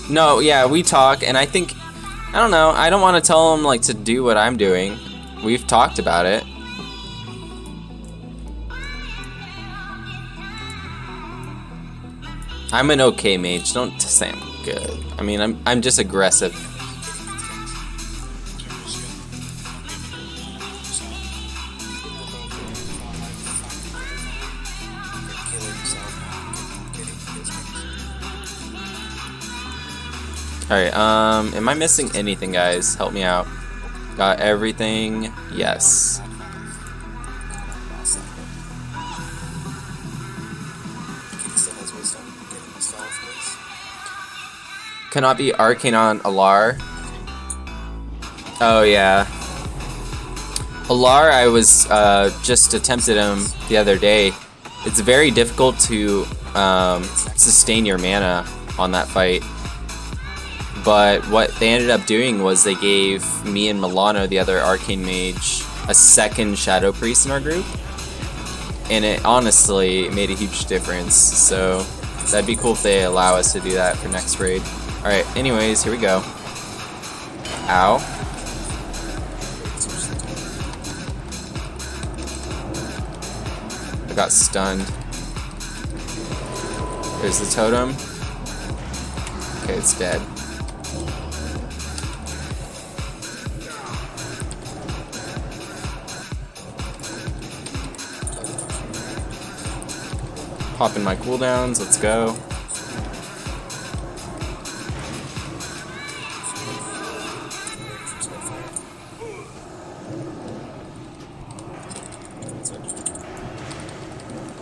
No, yeah, we talk, and I think... I don't know, I don't want to tell him, like, to do what I'm doing. We've talked about it. I'm an okay mage, don't say I'm good. I mean, I'm just aggressive. Alright, am I missing anything, guys? Help me out. Got everything? Yes. Cannot be Arcane on Alar. Oh yeah. Alar, I was just attempted him the other day. It's very difficult to sustain your mana on that fight. But what they ended up doing was they gave me and Milano, the other Arcane Mage, a second Shadow Priest in our group. And it honestly made a huge difference. So that'd be cool if they allow us to do that for next raid. Alright, anyways, here we go. Ow. I got stunned. There's the totem. Okay, it's dead. Popping my cooldowns, let's go.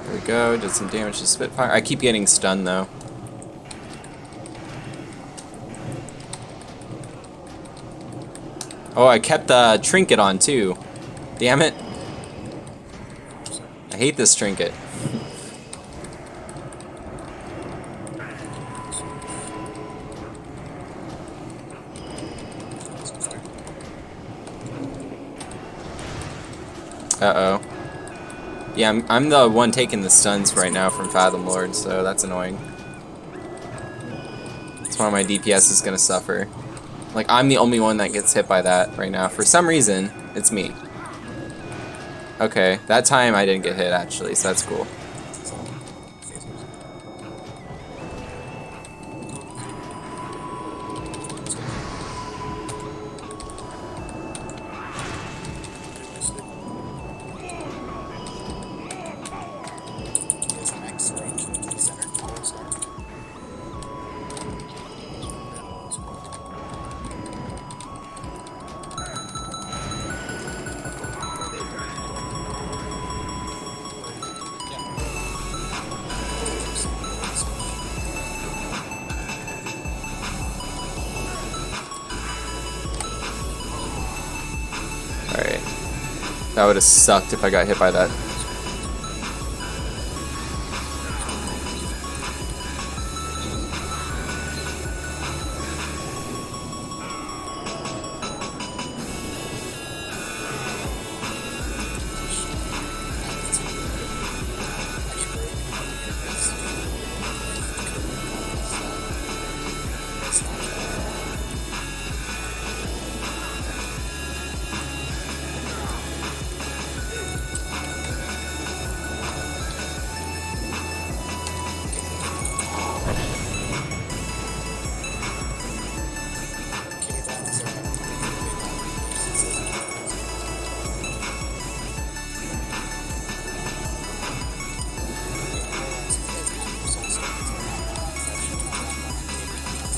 There we go, did some damage to Spitfire. I keep getting stunned though. Oh, I kept the trinket on too. Damn it. I hate this trinket. Uh-oh. Yeah, I'm the one taking the stuns right now from Fathom Lord, so that's annoying. That's why my DPS is gonna suffer. Like, I'm the only one that gets hit by that right now. For some reason, it's me. Okay, that time I didn't get hit actually, so that's cool. That would have sucked if I got hit by that.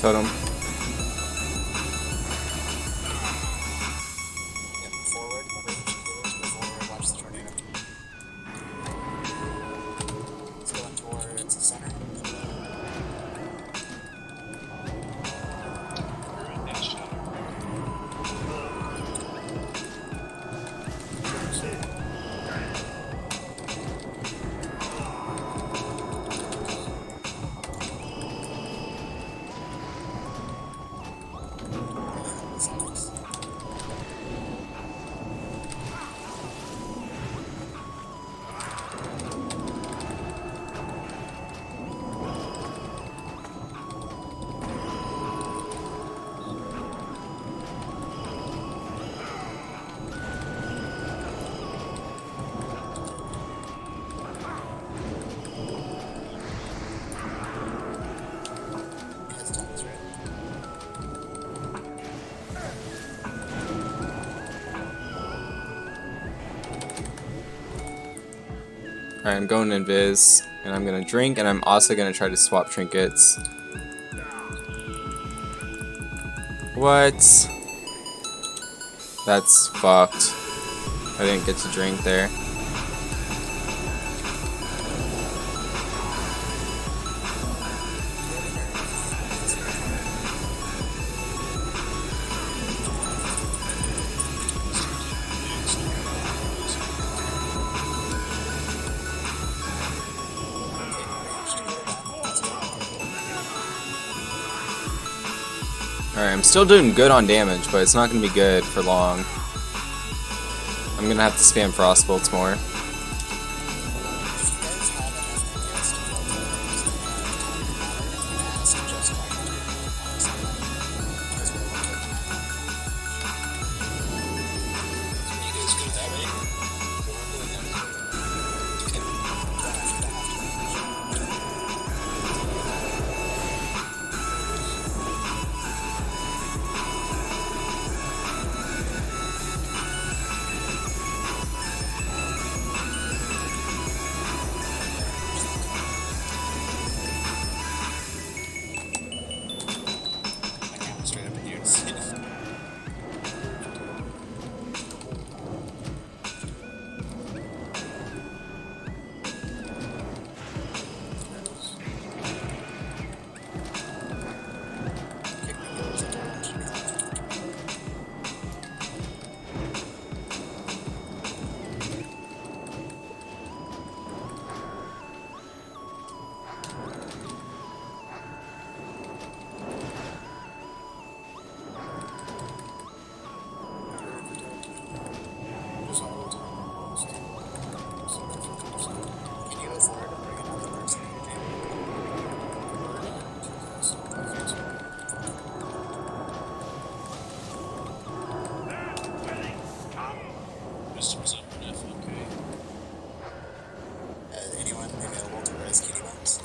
Totem. Forward, forward, watch the tornado. It's going towards the center. Alright, I'm going invis, and I'm gonna drink, and I'm also gonna try to swap trinkets. What? That's fucked. I didn't get to drink there. Alright, I'm still doing good on damage, but it's not going to be good for long. I'm going to have to spam Frost Bolts more. Anyone available to raise kitty buns?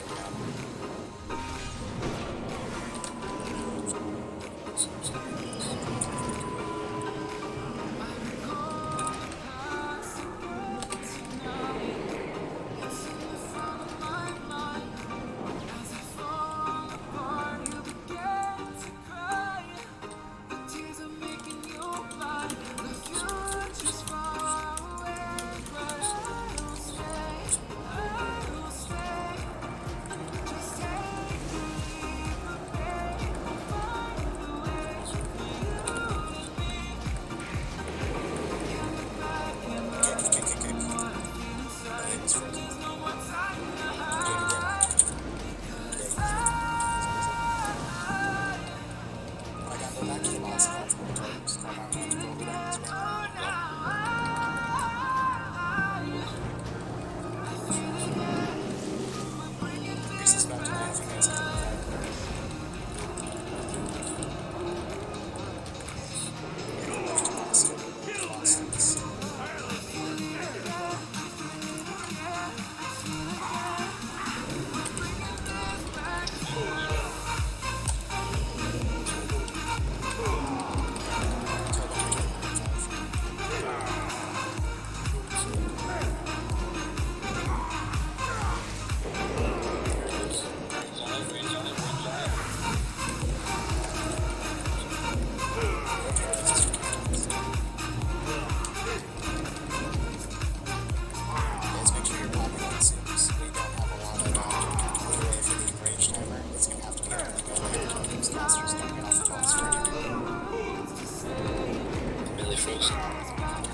concentration,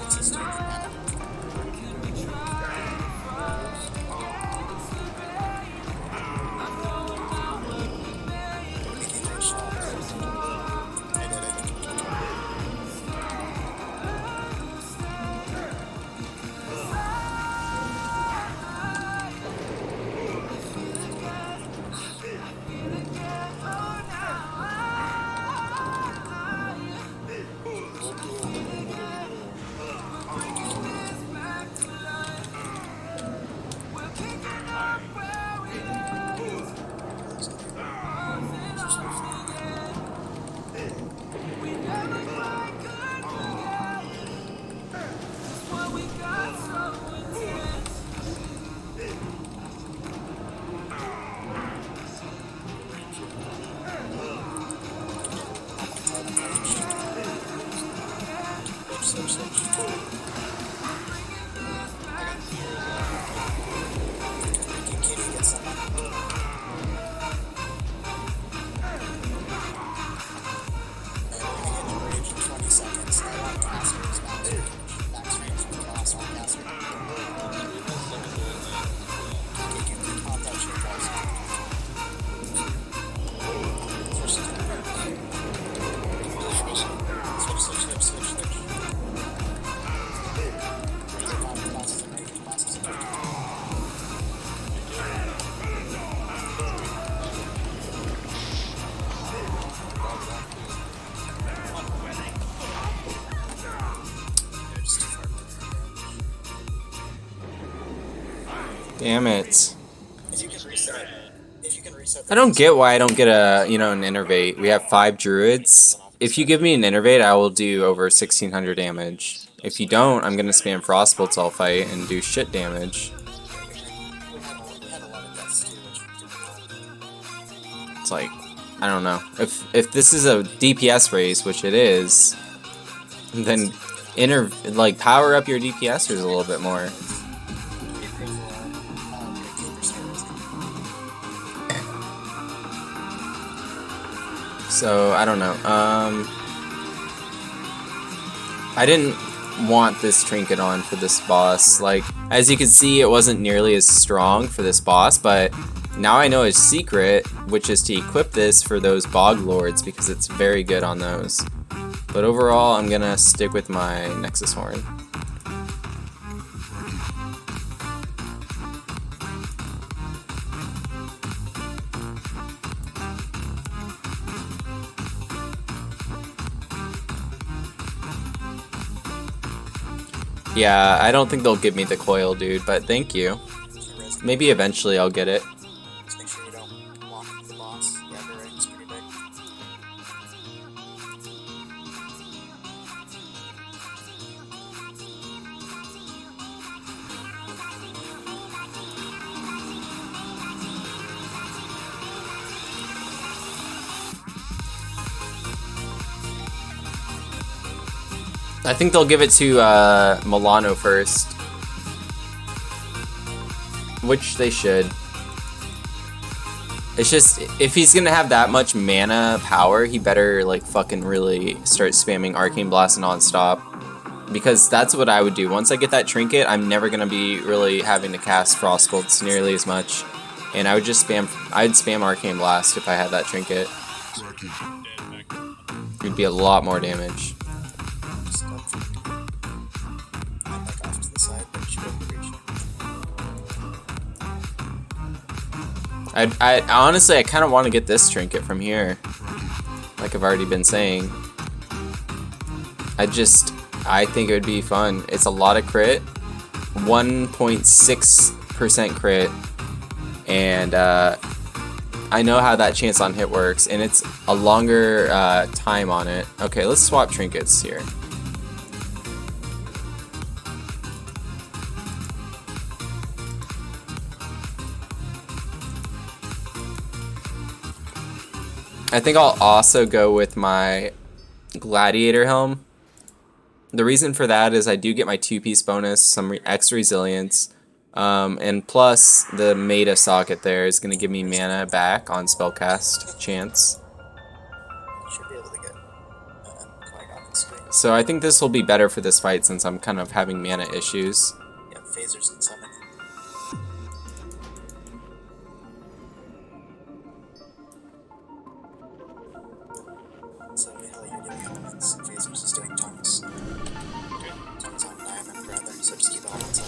consistent mana. Anything they shot. I did it. Switch. Katie gets some. We're gonna get enraged in 20 seconds. I want casters max range from the boss on caster. Okay, can we pop that shit boss? Switch. Damn it. If you can reset I don't get why I don't get a, you know, an innervate. We have 5 druids. If you give me an innervate, I will do over 1600 damage. If you don't, I'm gonna spam Frostbolts all fight and do shit damage. It's like, I don't know. If this is a DPS race, which it is, then power up your DPSers a little bit more. So, I don't know. I didn't want this trinket on for this boss. Like, as you can see, it wasn't nearly as strong for this boss, but now I know his secret, which is to equip this for those bog lords, because it's very good on those. But overall, I'm gonna stick with my Nexus Horn. Yeah, I don't think they'll give me the coil, dude, but thank you. Maybe eventually I'll get it. Just make sure you don't walk the boss. Yeah, the range is pretty big. I think they'll give it to Milano first. Which they should. It's just, if he's gonna have that much mana power, he better like fucking really start spamming Arcane Blast non-stop. Because that's what I would do. Once I get that trinket, I'm never gonna be really having to cast Frostbolts nearly as much. And I would just I'd spam Arcane Blast if I had that trinket. It'd be a lot more damage. I honestly, I kind of want to get this trinket from here, like I've already been saying. I think it would be fun. It's a lot of crit, 1.6% crit, and I know how that chance on hit works, and it's a longer time on it. Okay, let's swap trinkets here. I think I'll also go with my Gladiator Helm. The reason for that is I do get my 2-piece bonus, some extra resilience, and plus the Meta socket there is going to give me mana back on spellcast chance. Should be able to get going off the screen. So I think this will be better for this fight since I'm kind of having mana issues. Yeah, phasers and summon. So hell, you're doing elements. Phasers is doing tongues. Tongues on diamond rather, so just keep elements on.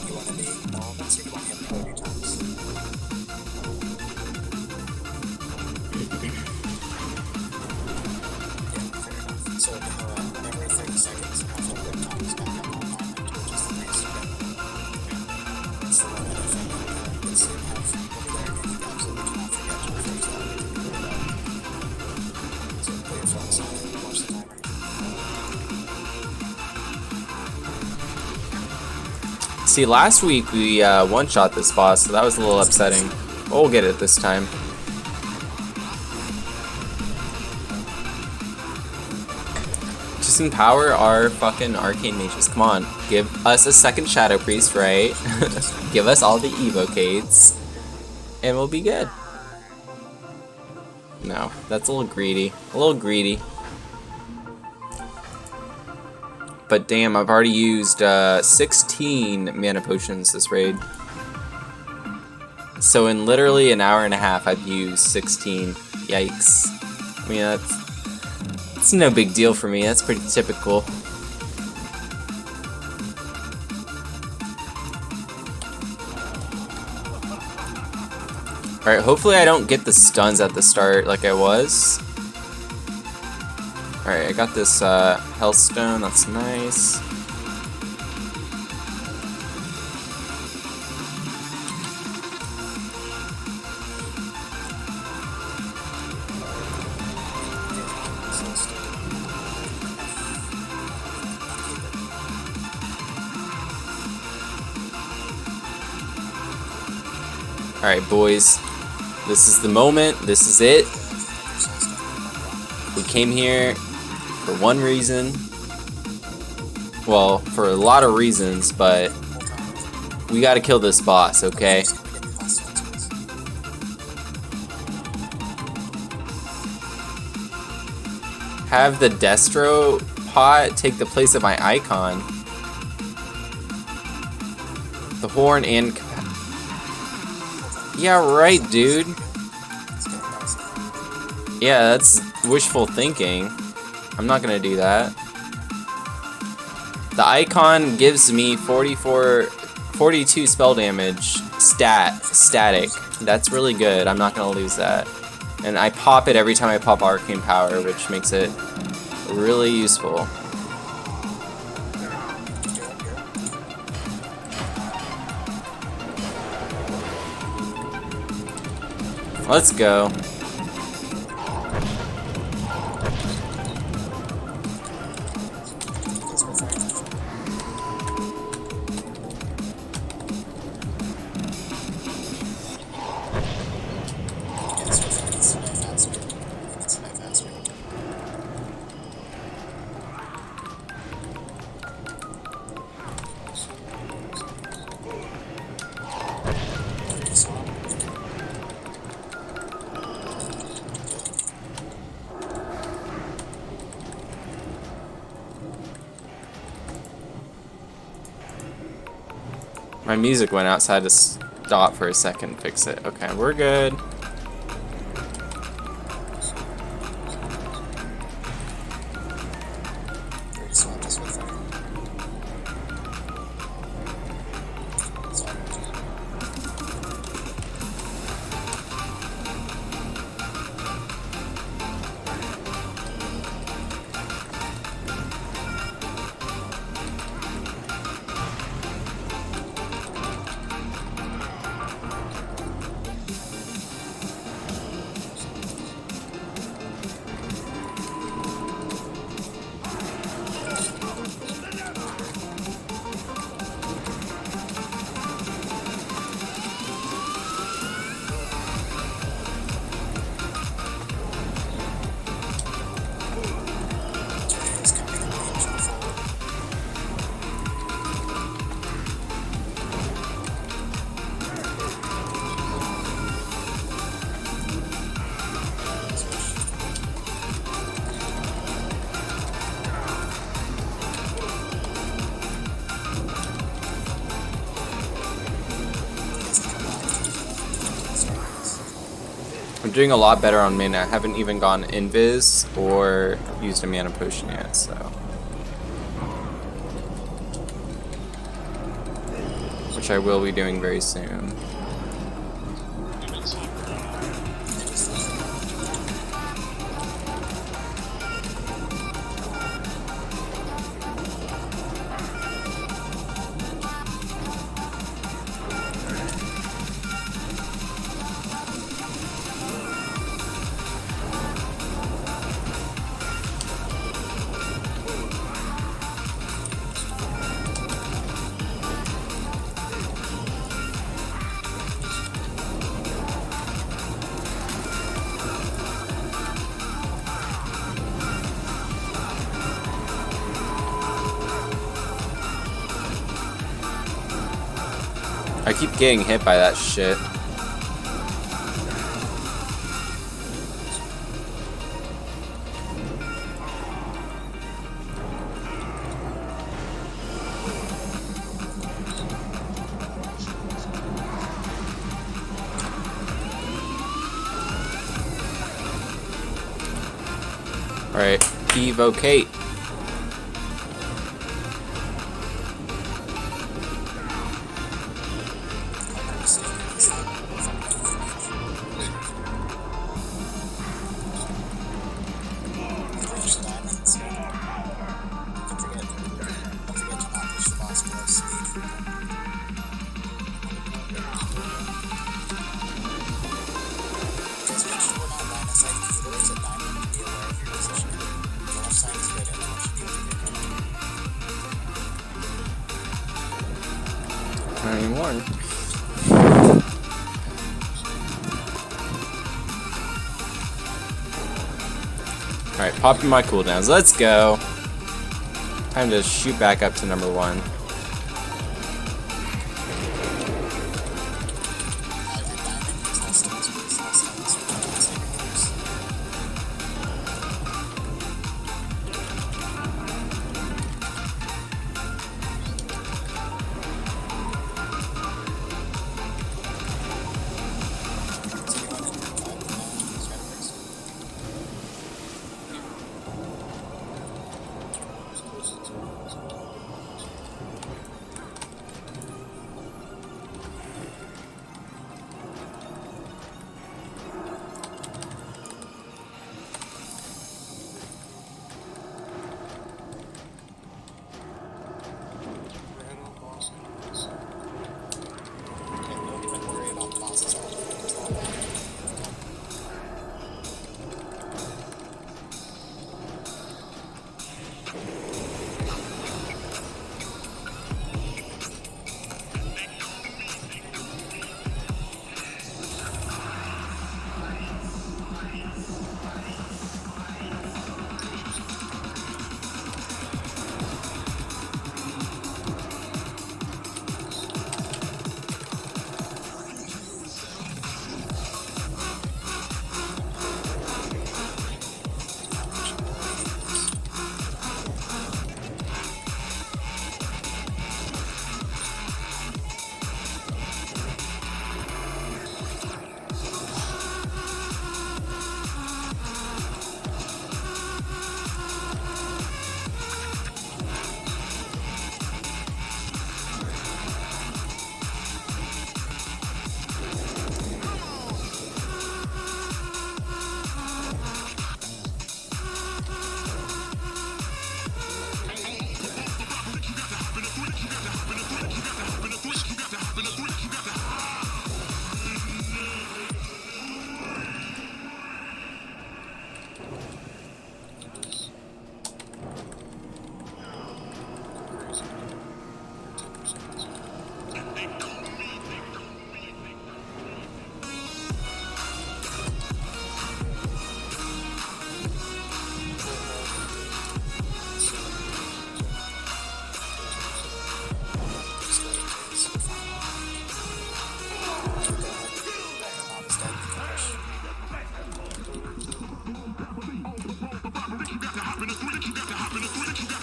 You want to be elements or you want him to go do tongues? Yeah, fair enough. So every 30 seconds, have to put tongues back up on diamond, which is the nice to get. It's the one that I think is to have over there in any gaps that we cannot forget to refer to that. So put your focus on it, watch the timer. See, last week we one-shot this boss, so that was a little upsetting. But we'll get it this time. Just empower our fucking Arcane Mages. Come on, give us a second Shadow Priest, right? Give us all the Evocates, and we'll be good. No, that's a little greedy. A little greedy. But damn, I've already used 16 mana potions this raid. So in literally an hour and a half, I've used 16. Yikes. I mean, that's no big deal for me. That's pretty typical. Alright, hopefully I don't get the stuns at the start like I was. Alright, I got this Hellstone, that's nice. Alright, boys. This is the moment. This is it. We came here for one reason. Well, for a lot of reasons, but we gotta kill this boss, okay? Have the Destro pot take the place of my icon. The horn and... Yeah, right, dude. Yeah, that's wishful thinking. I'm not gonna do that. The icon gives me 42 spell damage static. That's really good. I'm not gonna lose that. And I pop it every time I pop Arcane Power, which makes it really useful. Let's go. My music went out, so I had to stop for a second, fix it. Okay, we're good. I'm doing a lot better on mana. I haven't even gone invis or used a mana potion yet, so. Which I will be doing very soon. I keep getting hit by that shit. Alright, evocate. Not anymore. Alright, popping my cooldowns. Let's go. Time to shoot back up to number 1.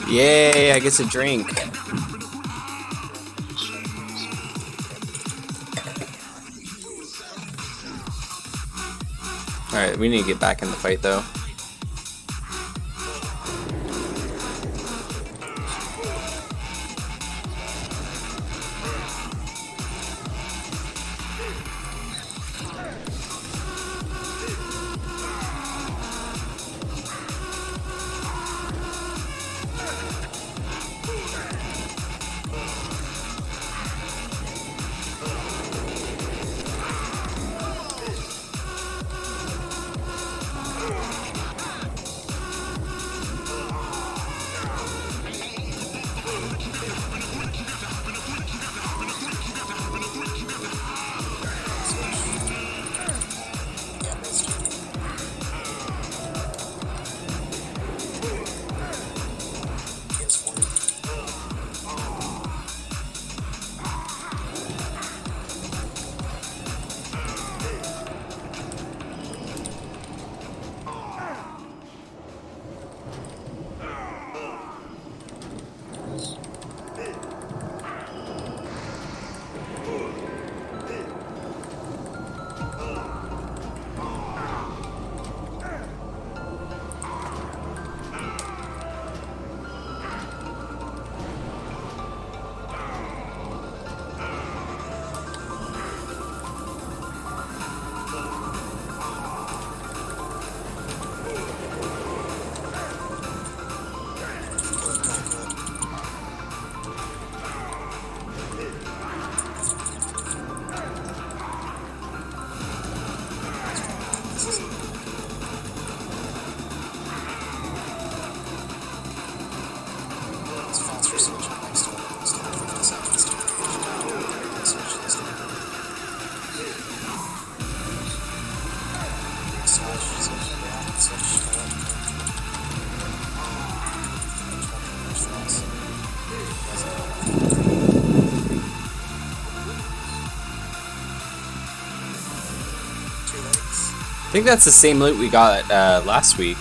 Yay, I get a drink. Alright, we need to get back in the fight though. I think that's the same loot we got last week.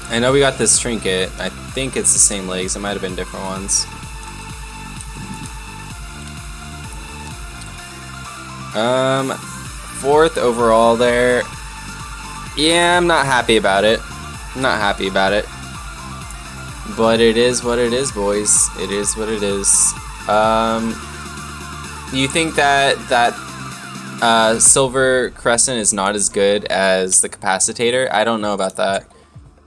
I know we got this trinket. I think it's the same legs. It might have been different ones. Fourth overall there. Yeah, I'm not happy about it. I'm not happy about it. But it is what it is, boys. It is what it is. You think that Silver Crescent is not as good as the Capacitator? I don't know about that.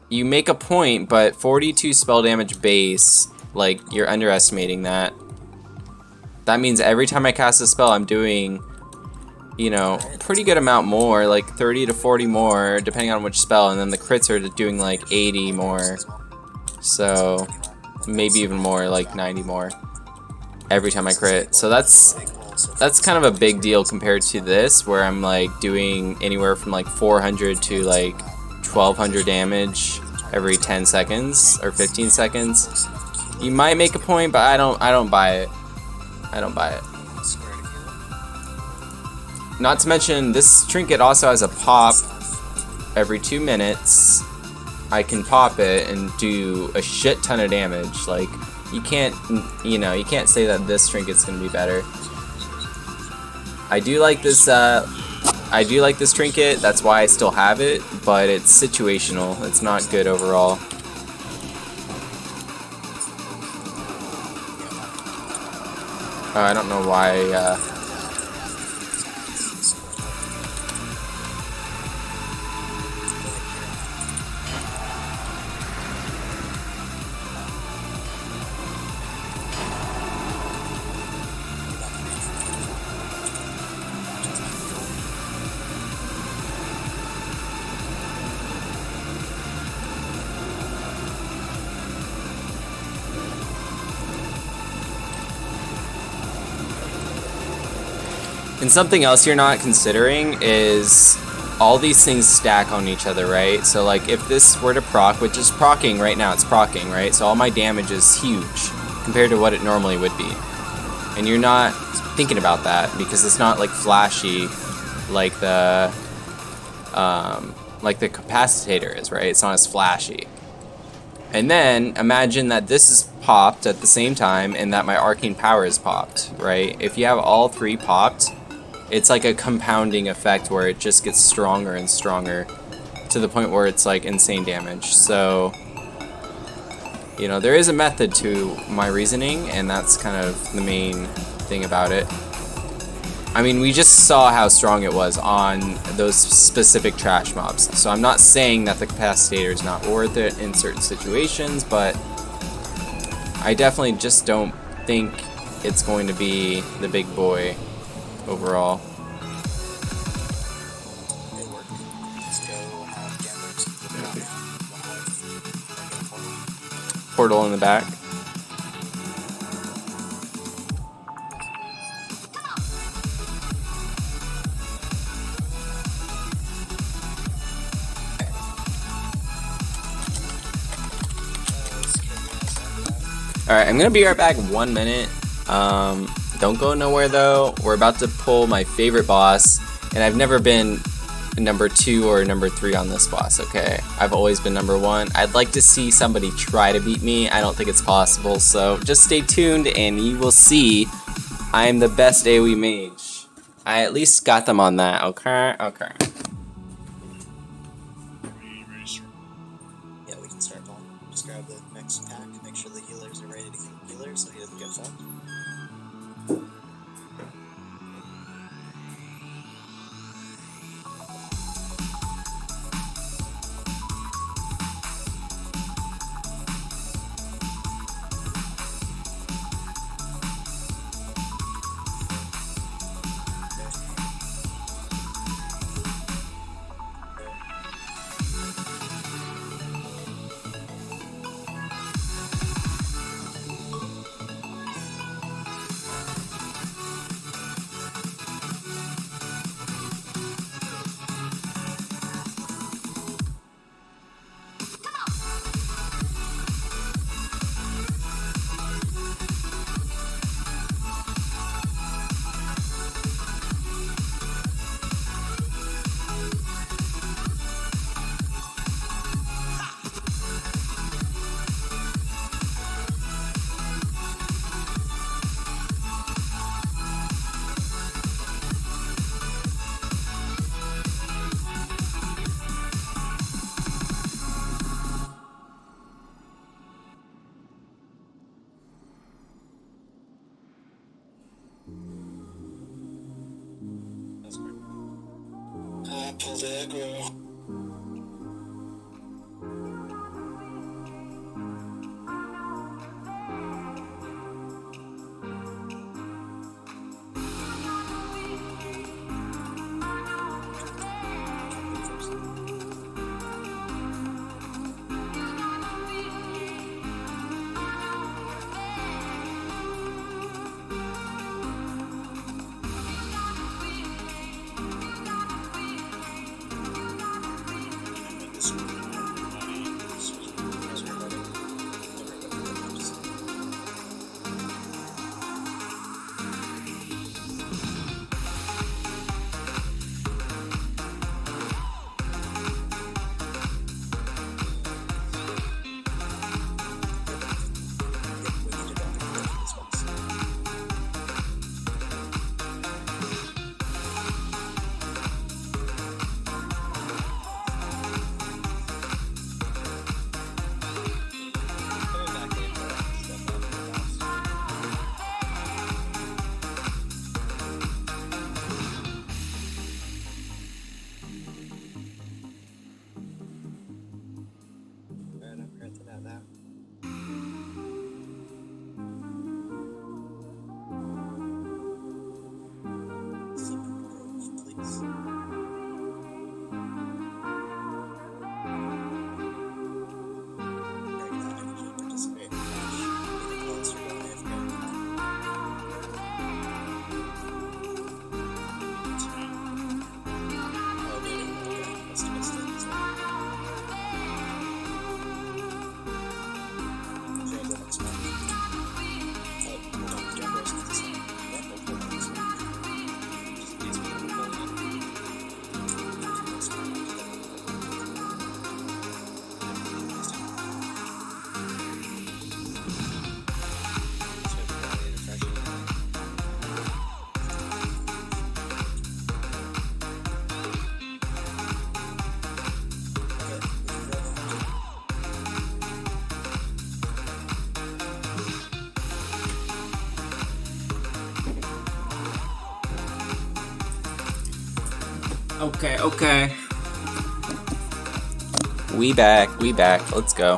You make a point, but 42 spell damage base, like, you're underestimating that. That means every time I cast a spell, I'm doing, you know, pretty good amount more, like 30 to 40 more, depending on which spell, and then the crits are doing like 80 more. So, maybe even more, like 90 more every time I crit. So that's kind of a big deal compared to this, where I'm like doing anywhere from like 400 to like 1200 damage every 10 seconds or 15 seconds. You might make a point, but I don't buy it. I don't buy it. Not to mention, this trinket also has a pop every 2 minutes. I can pop it and do a shit ton of damage. Like, you can't say that this trinket's gonna be better. I do like this trinket, that's why I still have it, but it's situational. It's not good overall. I don't know why, and something else you're not considering is all these things stack on each other, right? So like if this were to proc, which is procking right now, it's procking, right? So all my damage is huge compared to what it normally would be. And you're not thinking about that because it's not like flashy like the Capacitator is, right? It's not as flashy. And then imagine that this is popped at the same time and that my arcane power is popped, right? If you have all three popped, it's like a compounding effect where it just gets stronger and stronger to the point where it's like insane damage. So, you know, there is a method to my reasoning, and that's kind of the main thing about it. I mean, we just saw how strong it was on those specific trash mobs. So I'm not saying that the capacitator is not worth it in certain situations, but I definitely just don't think it's going to be the big boy overall. Good work. Let's go gamblers. Portal in the back. Alright, I'm gonna be right back in 1 minute. Don't go nowhere though. We're about to pull my favorite boss, and I've never been number 2 or number 3 on this boss, okay? I've always been number 1. I'd like to see somebody try to beat me. I don't think it's possible, so just stay tuned and you will see I am the best AoE mage. I at least got them on that, okay? Okay. Yeah, we can start pulling. Just grab the next pack, make sure the healers are ready to heal healers so he doesn't get fucked. Pull the aggro. Okay, okay. We back, let's go.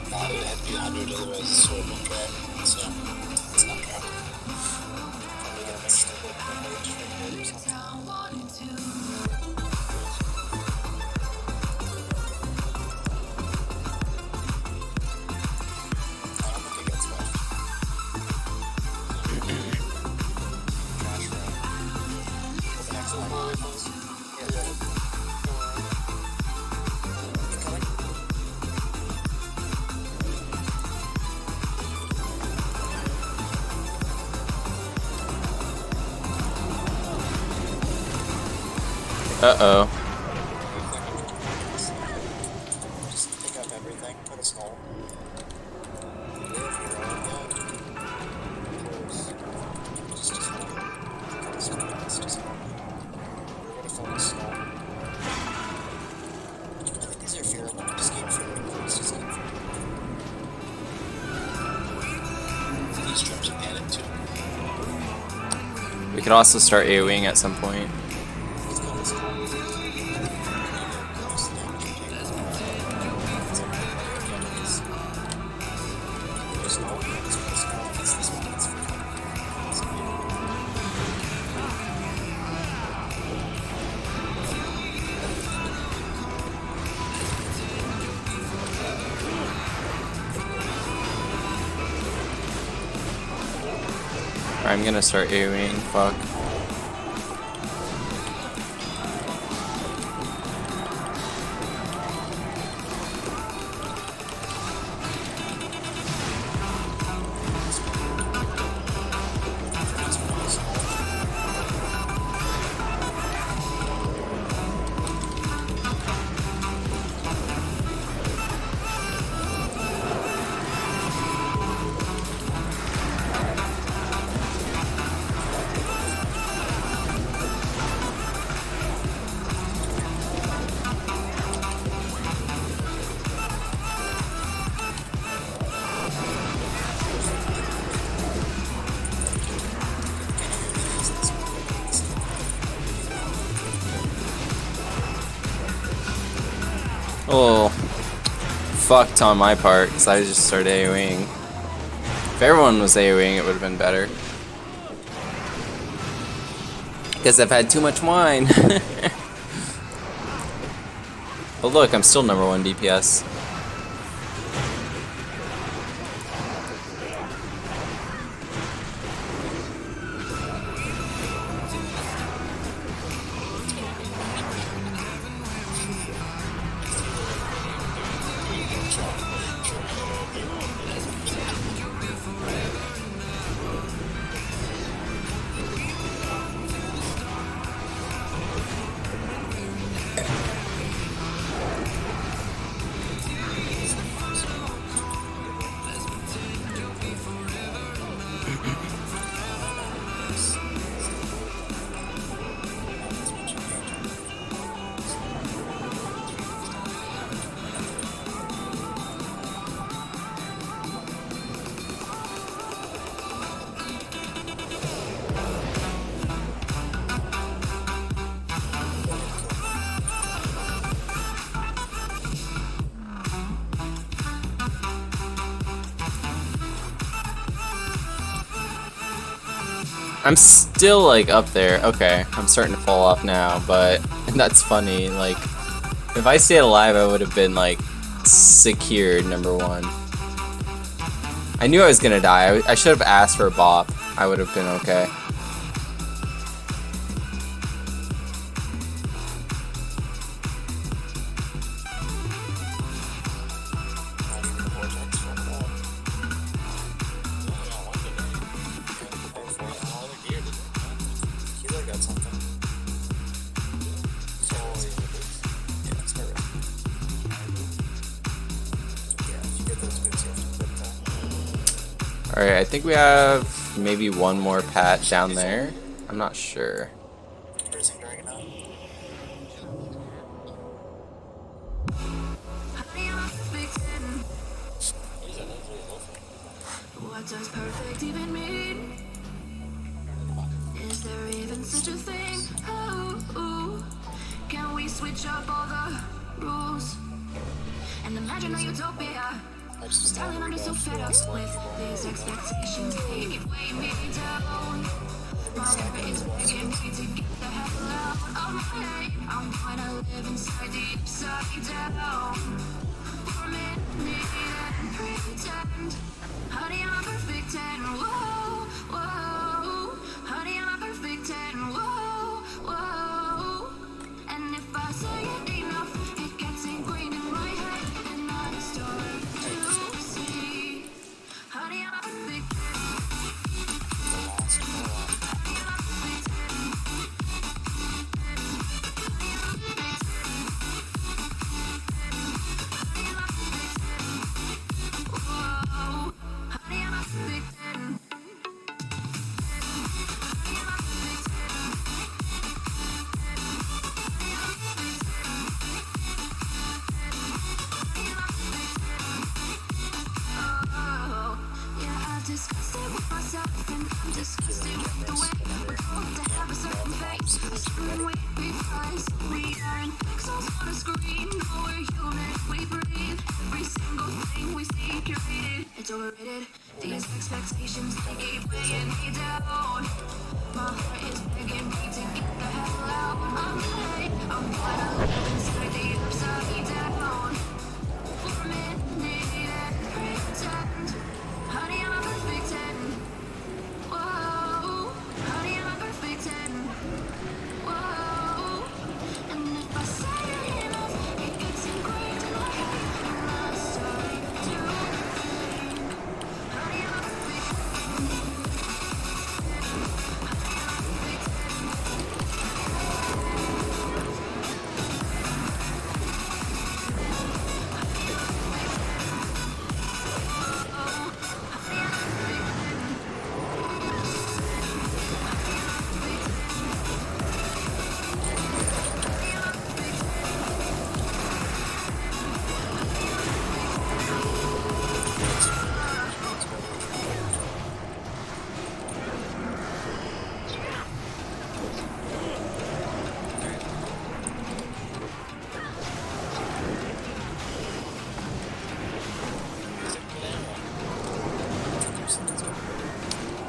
Thought it had to be 100, otherwise the sword won't drop. So it's not dropping. Probably gonna miss the whole page right here or something. I don't think it gets left. Trash room. What's next on my rifles? Yeah, go ahead. You coming? Uh-oh. Just pick up everything, put a skull. Live your own dead. Close. Just put a skull. It's just we're gonna find a skull. I think these are fearable. Just keep fearing. Just keep fearing. These traps are panic too. We could also start AoEing at some point. Let's go, let's go. Alright, I'm gonna start AoEing, fuck. Oh, fucked on my part, because I just started AoEing. If everyone was AoEing, it would have been better. Because I've had too much wine. But look, I'm still #1 DPS. I'm still like up there. Okay, I'm starting to fall off now, but that's funny. Like, if I stayed alive, I would have been like secured #1. I knew I was gonna die. I should have asked for a bop. I would have been okay. Alright, I think we have maybe one more pat down there. I'm not sure. Raising Dragonaut. What does perfect even mean? Is there even such a thing? Oh, can we switch up all the rules and imagine a utopia? Darling, I'm just so fed up with these expectations. They keep weighing me down. My heart is begging me to get the hell out of my head. I'm gonna live inside the upside down for a minute and pretend. Honey, I'm perfect and whoa, whoa. Honey, I'm perfect and whoa, whoa. And if I say it enough, it gets ingrained in my head, and I start to see. Honey, I'm perfect. Whoa, honey, I'm perfect. Disgusted with myself, and I'm disgusted with the way we're going to have a certain face, a certain way we rise. We aren't pixels on a screen, no, we're human, we breathe. Every single thing we see curated, it's overrated. These expectations, they keep weighing me down. My heart is begging me to get the hell out of my head. I'm gonna live inside the upside down for a minute and pretend. Honey, I'm a perfect 10. Whoa, honey, I'm a perfect 10. Whoa, and if I say it enough, it gets ingrained in my head, and I start to think. Honey, I'm a perfect 10.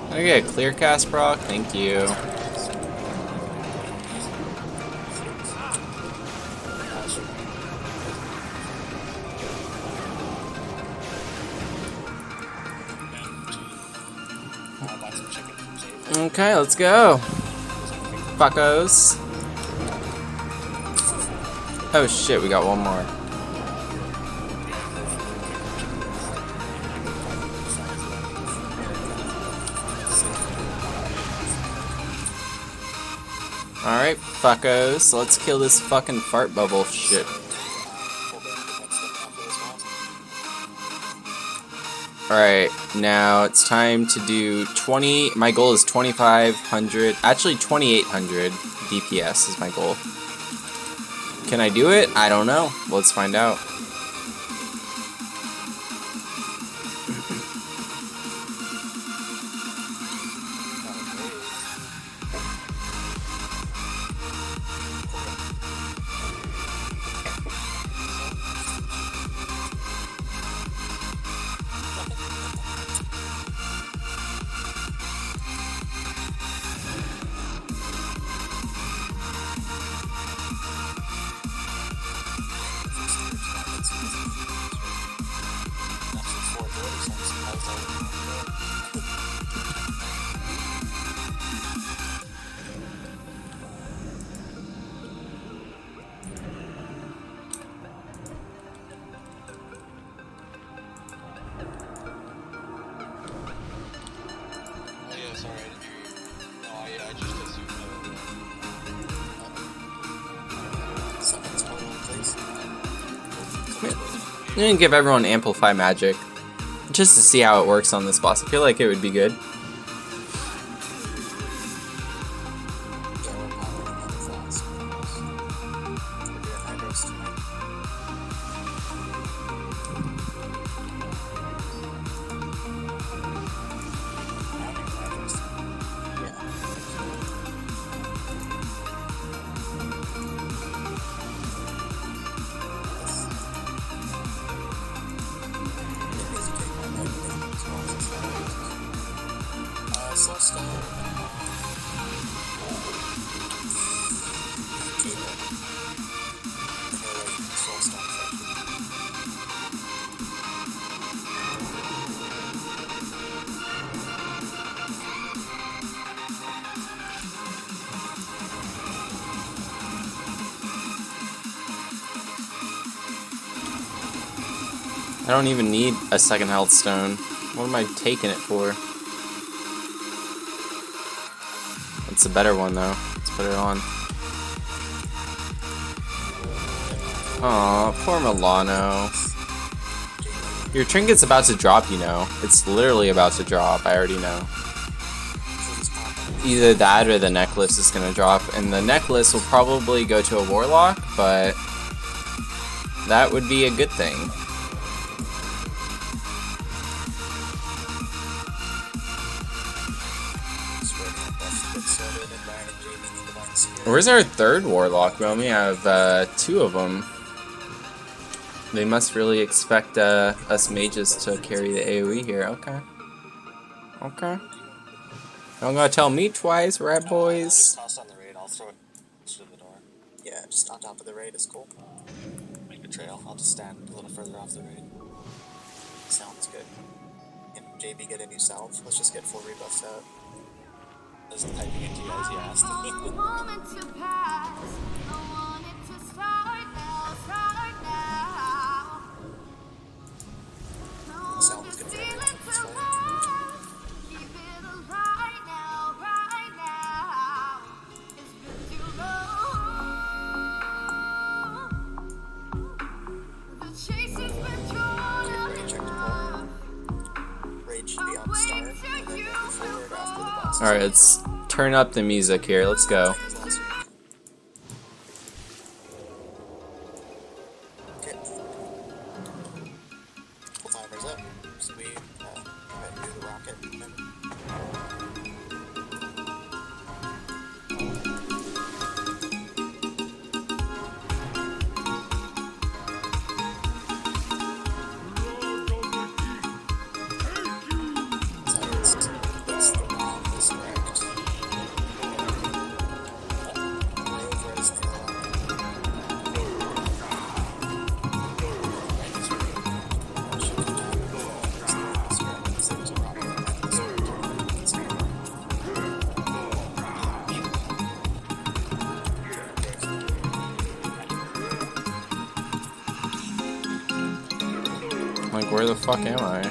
Okay, clear cast proc, thank you. Okay, let's go. Fuckos. Oh shit, we got one more. Alright, fuckos. Let's kill this fucking fart bubble shit. Alright, now it's time to do 20. My goal is 2,500. Actually, 2,800 DPS is my goal. Can I do it? I don't know. Let's find out. I'm gonna give everyone Amplify Magic, just to see how it works on this boss. I feel like it would be good. I don't even need a second health stone. What am I taking it for? It's a better one though. Let's put it on. Aw, poor Milano. Your trinket's about to drop, you know. It's literally about to drop, I already know. Either that or the necklace is gonna drop, and the necklace will probably go to a warlock, but that would be a good thing. Where's our third warlock? We only have 2 of them. They must really expect us mages to carry the AoE here. Okay. Okay. Don't gotta tell me twice, right, boys? Toss on the raid. I'll throw it to the door. Yeah, just on top of the raid is cool. Make a trail. I'll just stand a little further off the raid. Sounds good. Can JB get a new salve? Let's just get 4 rebuffs out. Doesn't typing into you as he asked. Sounds good for everything. Alright, let's turn up the music here. Let's go. Timer's up. So we do the rocket. Like, where the fuck am I?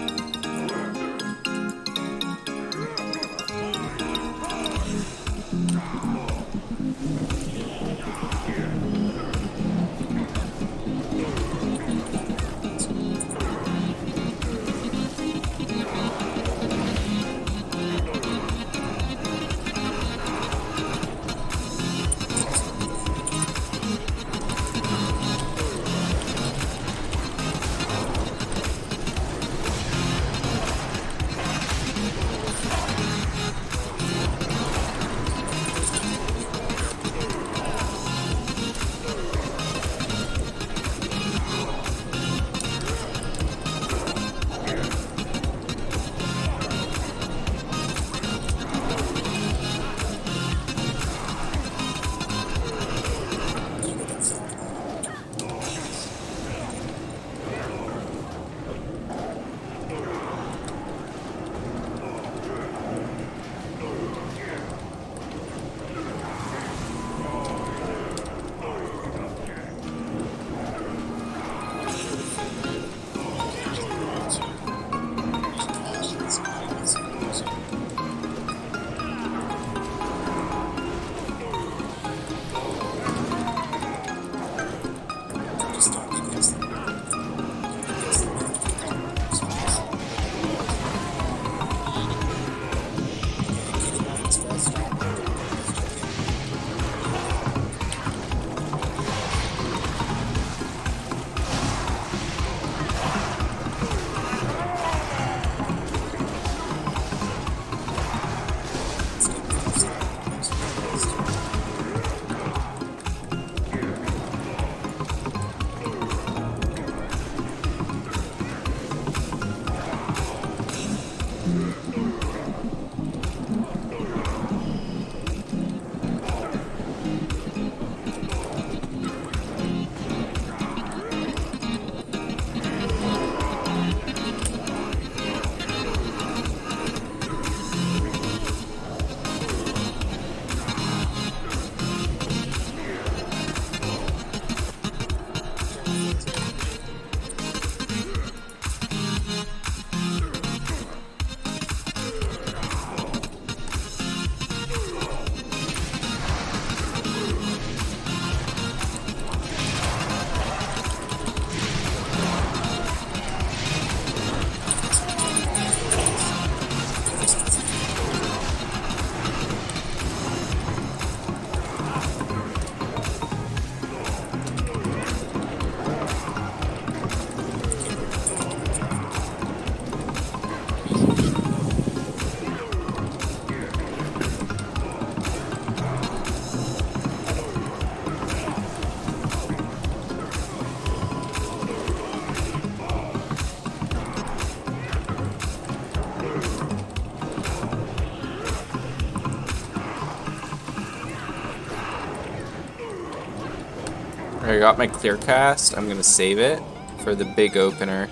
I got my clear cast. I'm gonna save it for the big opener.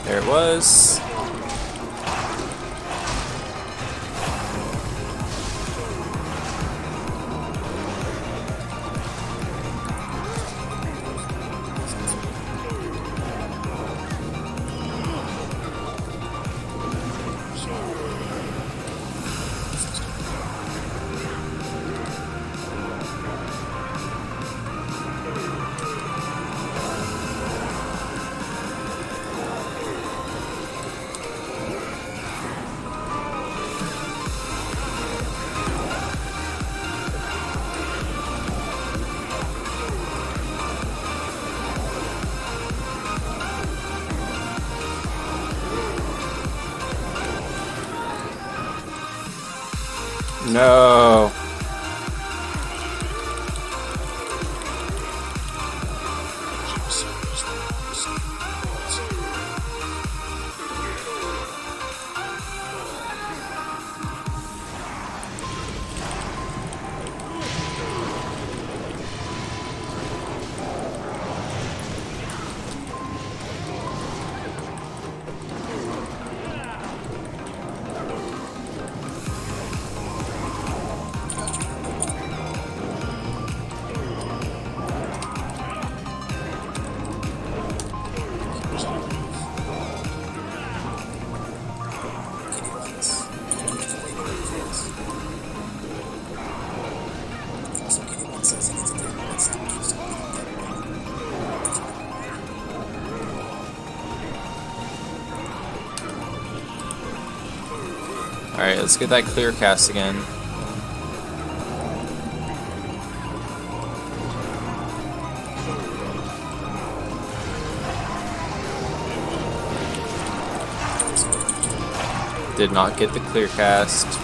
There it was. No. Alright, let's get that clear cast again. Did not get the clear cast.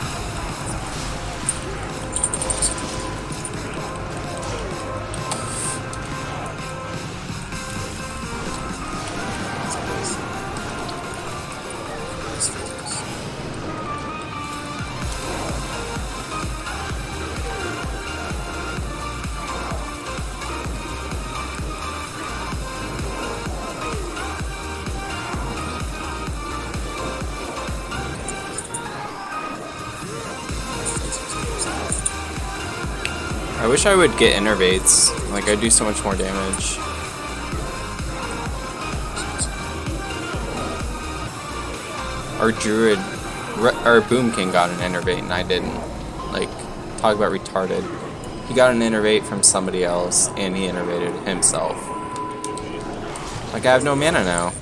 I wish I would get innervates. Like, I do so much more damage. Our druid, our Boom King got an innervate and I didn't. Like, talk about retarded. He got an innervate from somebody else and he innervated himself. Like, I have no mana now.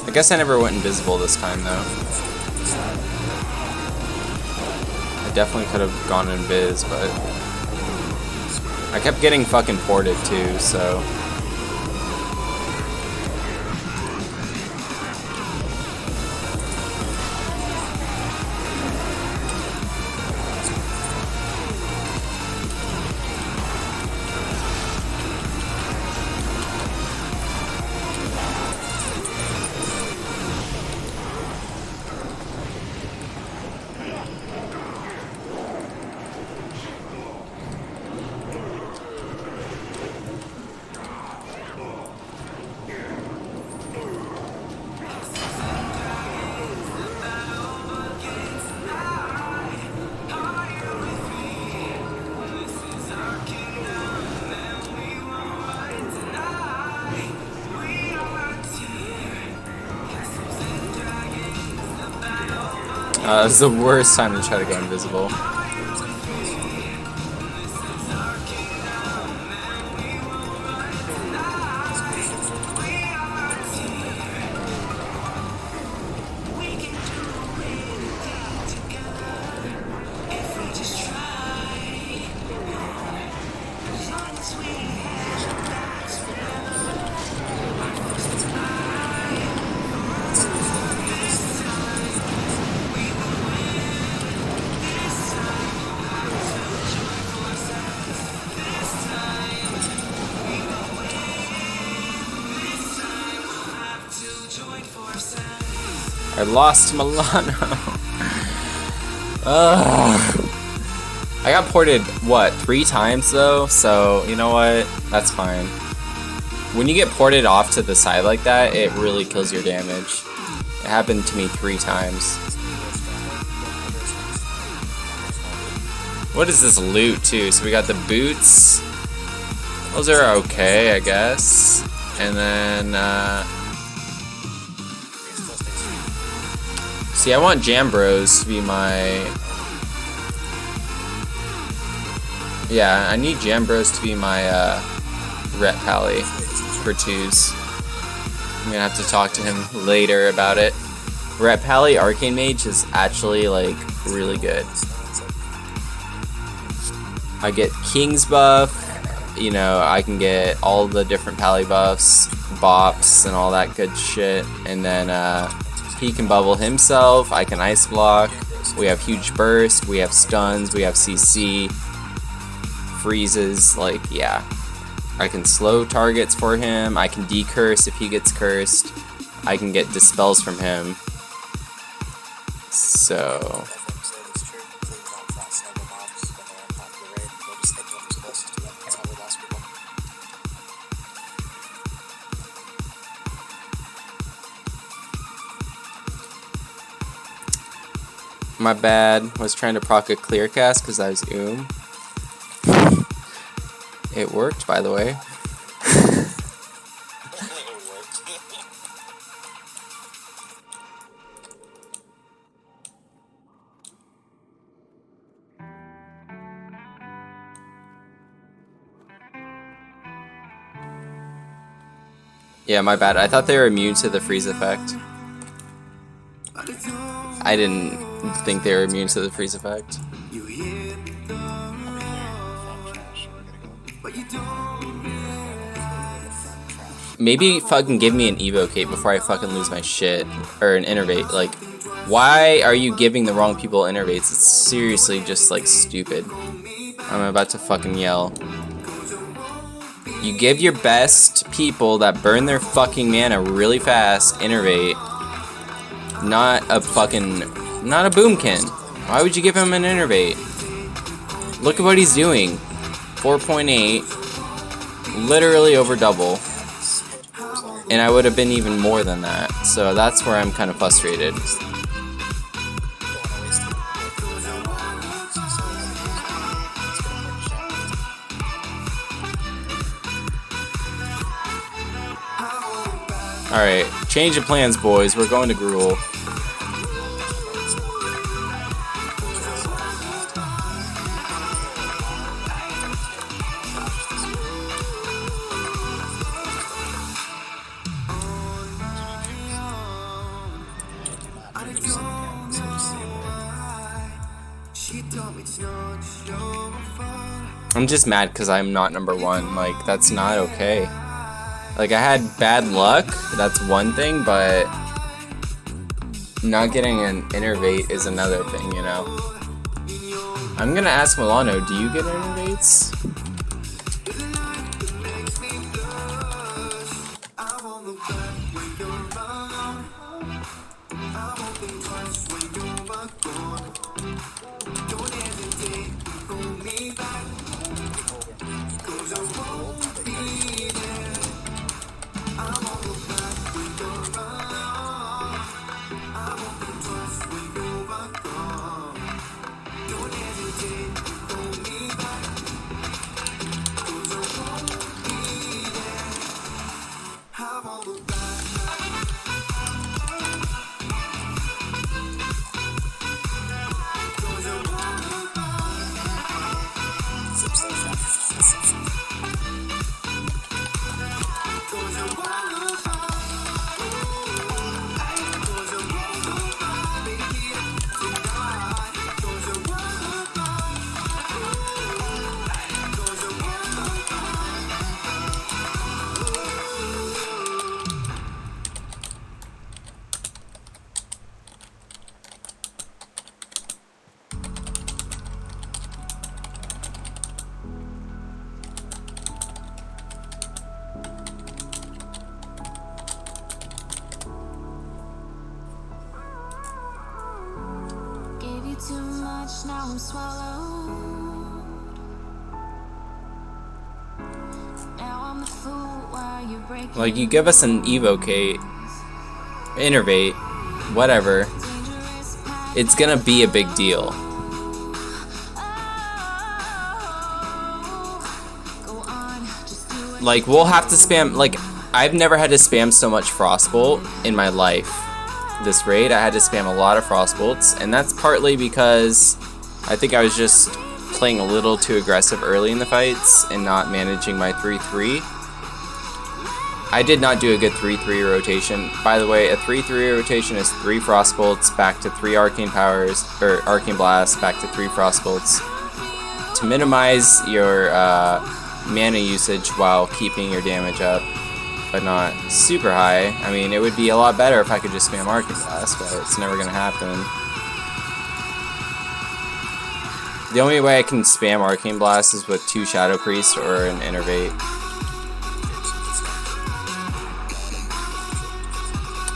I guess I never went invisible this time, though. I definitely could have gone invis, but I kept getting fucking ported too, so. It's the worst time to try to go invisible. I lost Milano. I got ported, what, 3 times though? So, you know what? That's fine. When you get ported off to the side like that, it really kills your damage. It happened to me 3 times. What is this loot too? So we got the boots. Those are okay, I guess. And then, see, I want Jambros to be my... Yeah, I need Jambros to be my Ret Pally for 2s. I'm gonna have to talk to him later about it. Ret Pally Arcane Mage is actually, like, really good. I get King's buff, you know, I can get all the different Pally buffs, bops, and all that good shit, and then, he can bubble himself, I can ice block, we have huge burst, we have stuns, we have CC, freezes, like, yeah. I can slow targets for him, I can decurse if he gets cursed, I can get dispels from him. So... My bad, was trying to proc a clear cast because I was It worked, by the way. Yeah, my bad. I thought they were immune to the freeze effect. I didn't think they were immune to the freeze effect. Maybe fucking give me an evocate before I fucking lose my shit. Or an innervate. Like, why are you giving the wrong people innervates? It's seriously just, like, stupid. I'm about to fucking yell. You give your best people that burn their fucking mana really fast innervate. Not a boomkin. Why would you give him an innervate? Look at what he's doing. 4.8. Literally over double. And I would have been even more than that. So that's where I'm kind of frustrated. Alright, change of plans, boys. We're going to Gruul. I'm just mad because I'm not #1. Like, that's not okay. Like, I had bad luck, that's one thing, but not getting an innervate is another thing, you know? I'm gonna ask Milano, do you get innervates? much, now I'm swallowed. Now I'm the fool while you're breaking. Like, you give us an evocate, innervate, whatever, it's gonna be a big deal. Like, we'll have to spam, like, I've never had to spam so much Frostbolt in my life. This raid, I had to spam a lot of Frostbolts, and that's partly because I think I was just playing a little too aggressive early in the fights and not managing my 3-3. I did not do a good 3-3 rotation. By the way, a 3-3 rotation is 3 Frostbolts back to 3 Arcane Powers, or Arcane Blasts back to 3 Frostbolts, to minimize your mana usage while keeping your damage up, but not super high. I mean, it would be a lot better if I could just spam Arcane Blast, but it's never gonna happen. The only way I can spam Arcane Blast is with 2 Shadow Priests or an Innervate.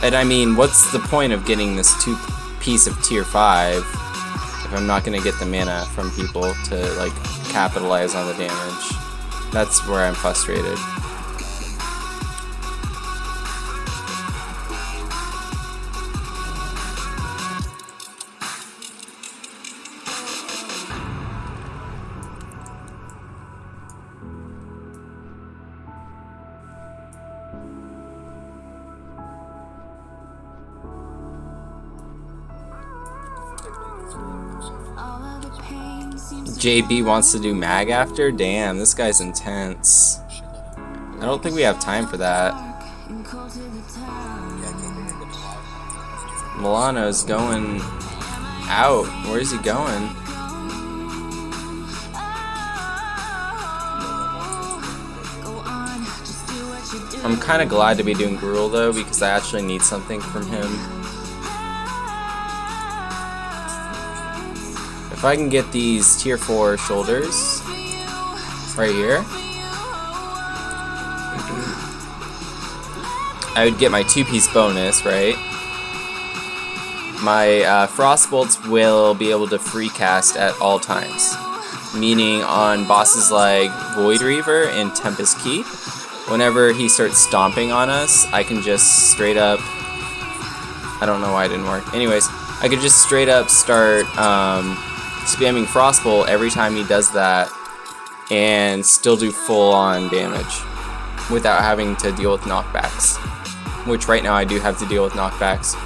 And I mean, what's the point of getting this 2-piece of tier 5 if I'm not gonna get the mana from people to, like, capitalize on the damage? That's where I'm frustrated. JB wants to do mag after? Damn, this guy's intense. I don't think we have time for that. Milano's going out. Where's he going? I'm kind of glad to be doing Gruel though, because I actually need something from him. If I can get these tier 4 shoulders right here, I would get my 2-piece bonus, right? My Frostbolts will be able to free cast at all times, meaning on bosses like Void Reaver and Tempest Keep, whenever he starts stomping on us, I can just straight up, I don't know why it didn't work. Anyways, I could just straight up start spamming Frostbolt every time he does that and still do full-on damage without having to deal with knockbacks, which right now I do have to deal with knockbacks.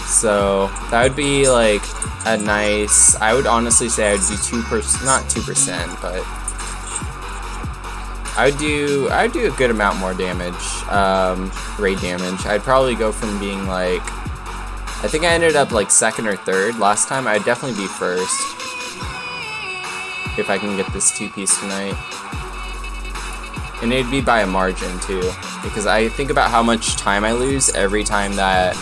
So that would be like a nice, I would honestly say I would do 2%, not 2%, but I would do a good amount more damage, raid damage. I'd probably go from being like, I think I ended up like 2nd or 3rd last time. I'd definitely be 1st if I can get this 2-piece tonight. And it'd be by a margin too, because I think about how much time I lose every time that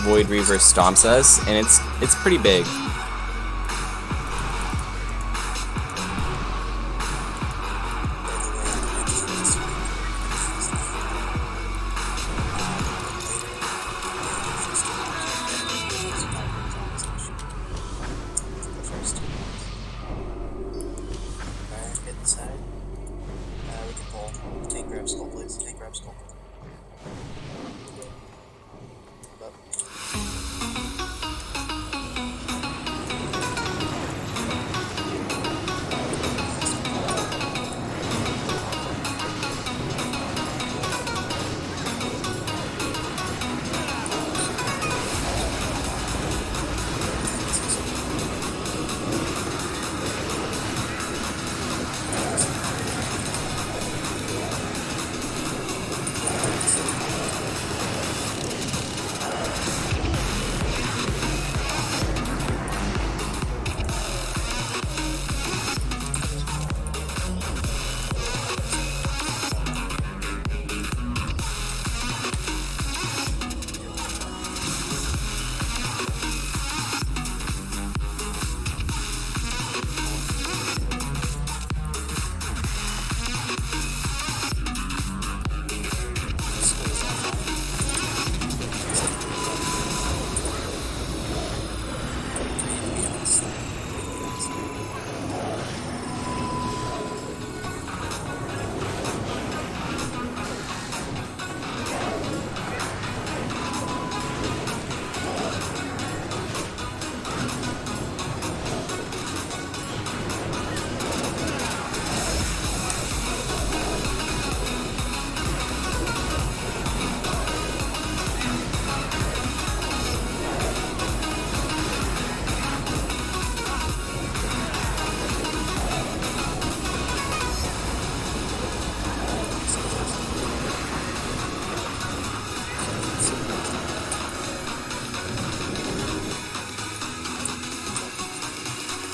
Void Reaver stomps us, and it's pretty big.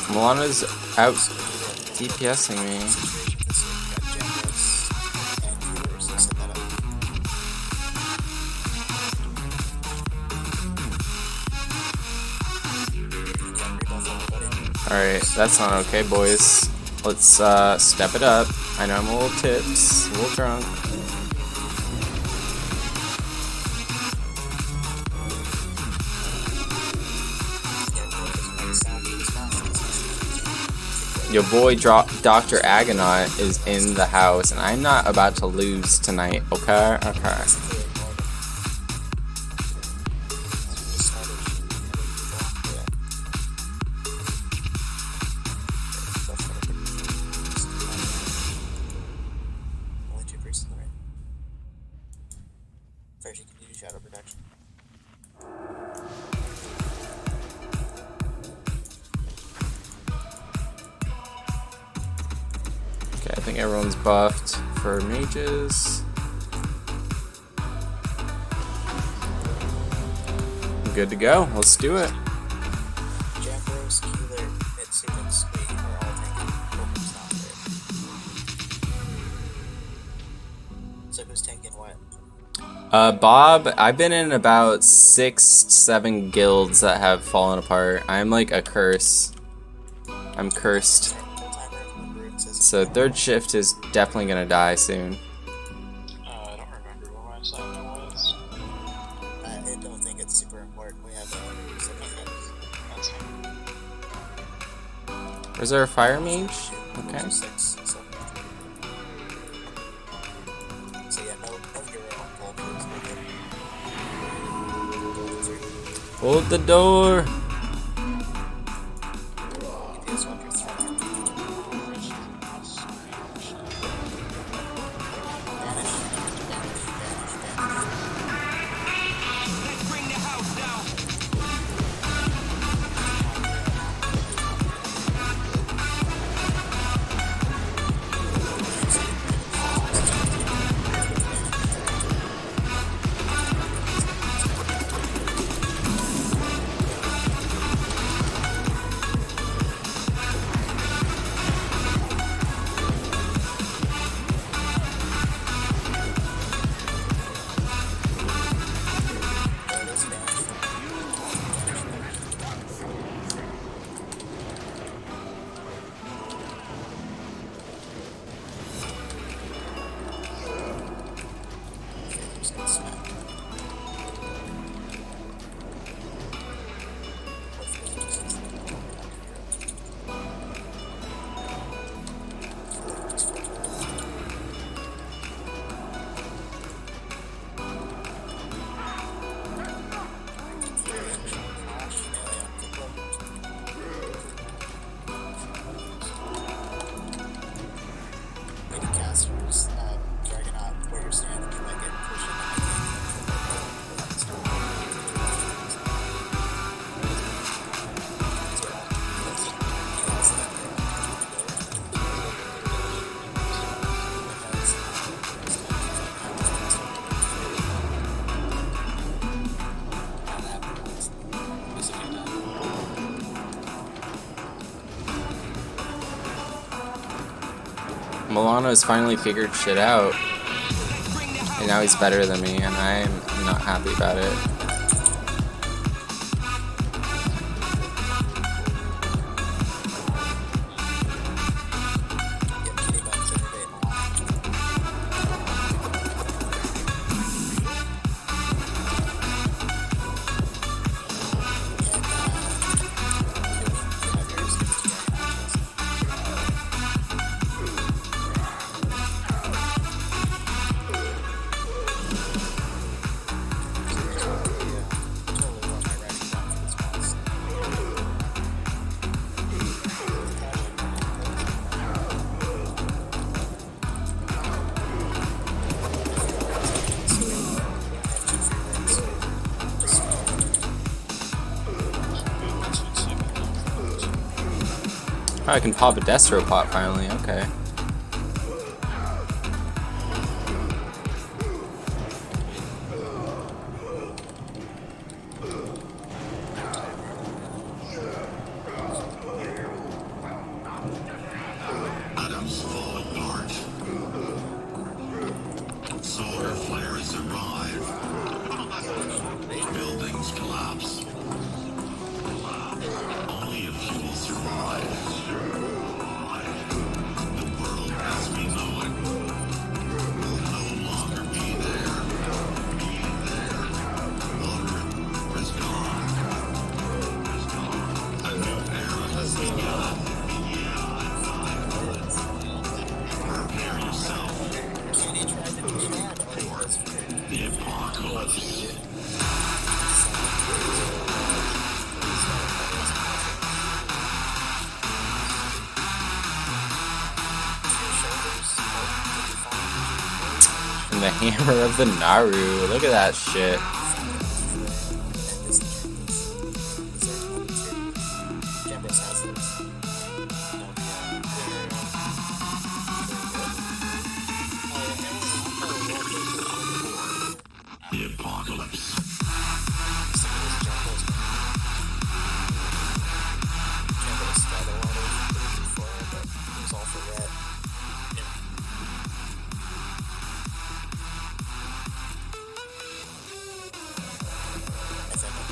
Milana's out DPSing me. Alright, that's not okay, boys. Let's step it up. I know I'm a little tips, a little drunk. Your boy Dr. Dragonaut is in the house, and I'm not about to lose tonight, okay? Okay. First, you can do shadow protection. Okay, I think everyone's buffed for mages. Good to go. Let's do it. Jackros, Keeler, Mitsu, and Sweet are all taking focus down there. So who's taking what? Bob, I've been in about 6-7 guilds that have fallen apart. I'm like a curse. I'm cursed. So third shift is definitely gonna die soon. I don't remember what my assignment was. I don't think it's super important. We have that's fine. Is there a fire mage? Okay. 6, 7, 3. So yeah, no hero on vultures. Hold the door. DPS 1 through 3. Dragonaut, where you're standing, you might get pushed Milano has finally figured shit out. And now he's better than me, and I'm not happy about it. Oh, I can pop a Destro pot finally, okay. the hammer of the Naru. Look at that shit. The apocalypse.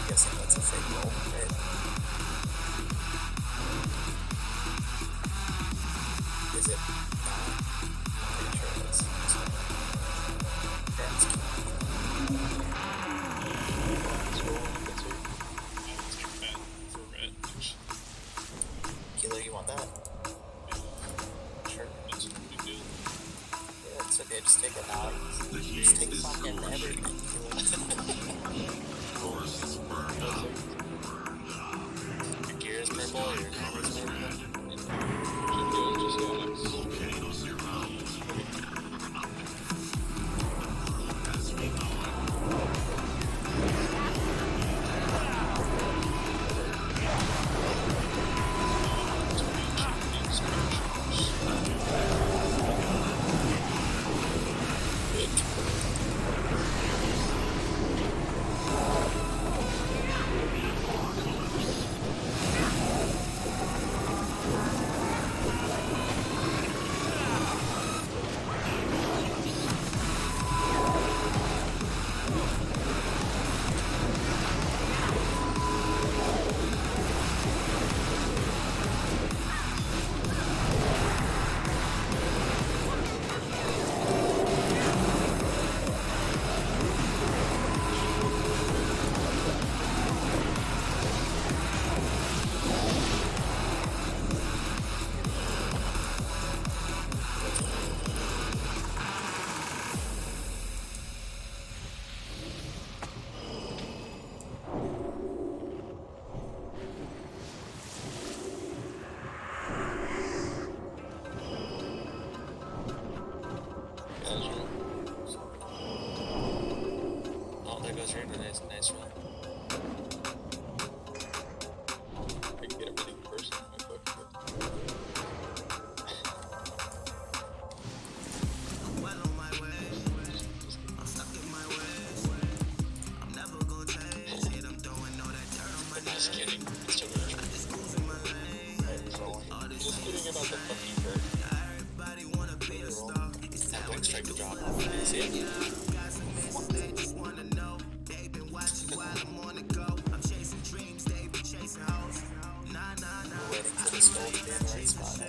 That's a fake roll, right? Is it not? I'm pretty sure it is. Kilo, you want that? Sure. Yeah, it's okay, just take it now. Just take fucking everything, Kilo. Your gear is purple, or your hammer is Oh, there goes Raven. Nice run. I can get everything first in my book. I'm just kidding. It's still gonna try. Just kidding about the fucking bird. That wing strike to drop. See it? Waiting for this gold to be in the right spot.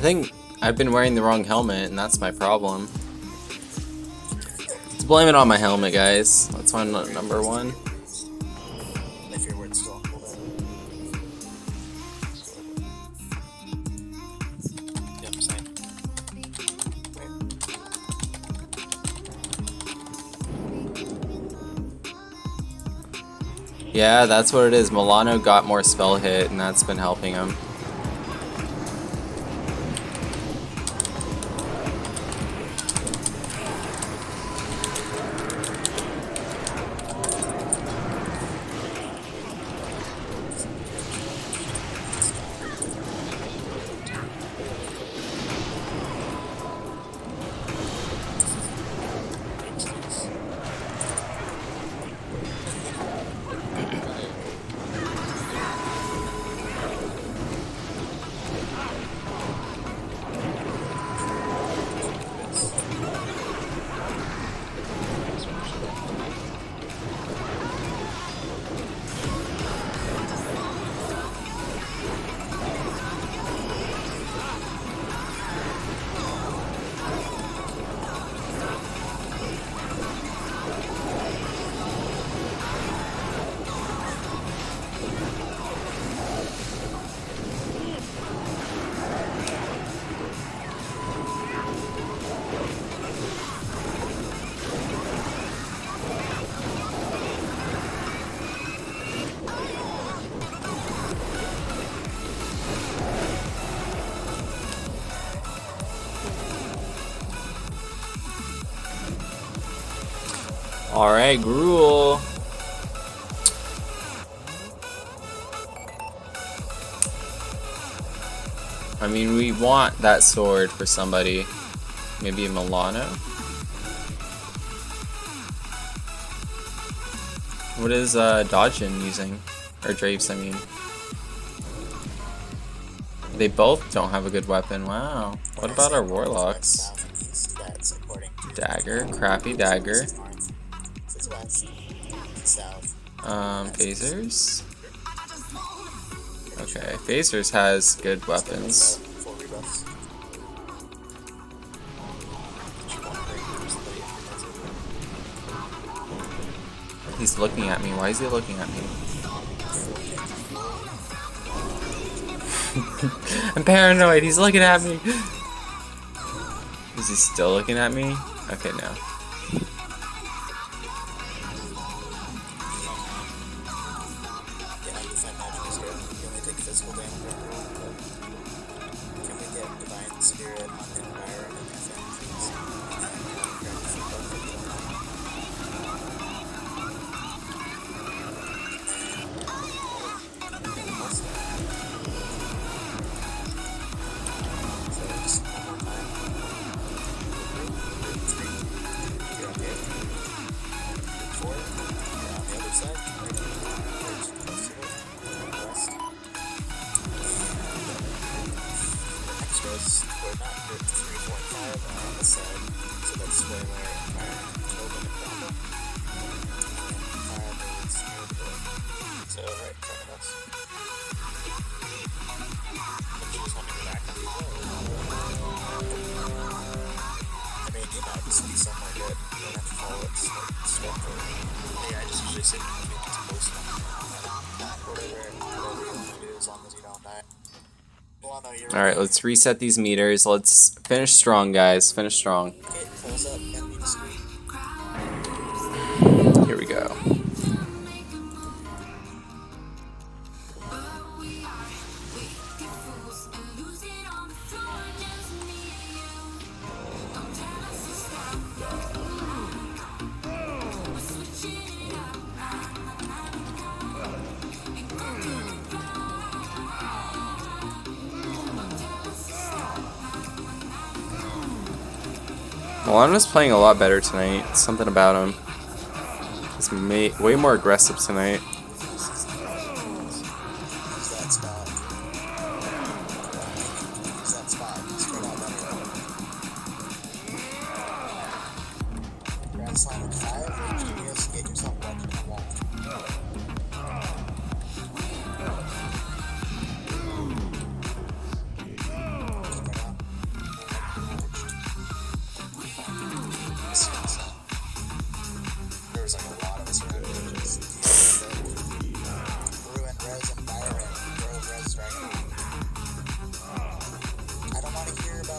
think I've been wearing the wrong helmet, and that's my problem. Let's blame it on my helmet, guys. That's my number one. If your word's still pulled out. Yep, same. Yeah, that's what it is. Milano got more spell hit, and that's been helping him. Alright, Gruel. I mean, we want that sword for somebody. Maybe a Milano? What is Dodgen using? Or Drapes, I mean. They both don't have a good weapon. Wow. What about our Warlocks? Dagger. Crappy dagger. Phasers? Okay, Phasers has good weapons. He's looking at me. Why is he looking at me? I'm paranoid. He's looking at me. Is he still looking at me? Okay, no. Alright, let's reset these meters. Let's finish strong, guys. Finish strong. Here we go. Milano's playing a lot better tonight. Something about him. He's way more aggressive tonight.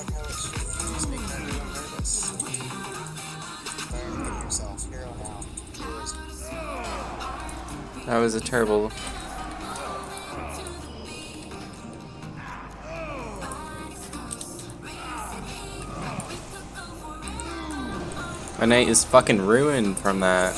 like how it should just make everyone nervous. Learn, get yourself hero now. Heroes. That was a terrible. My night is fucking ruined from that.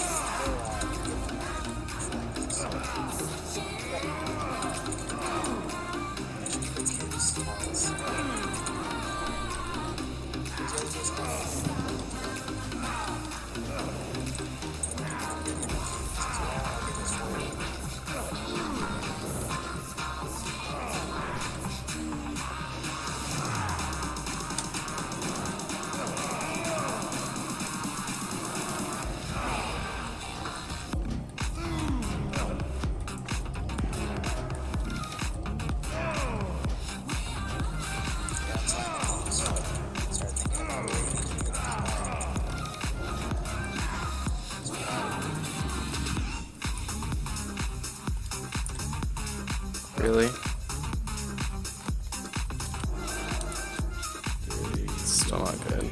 Really? Still not good.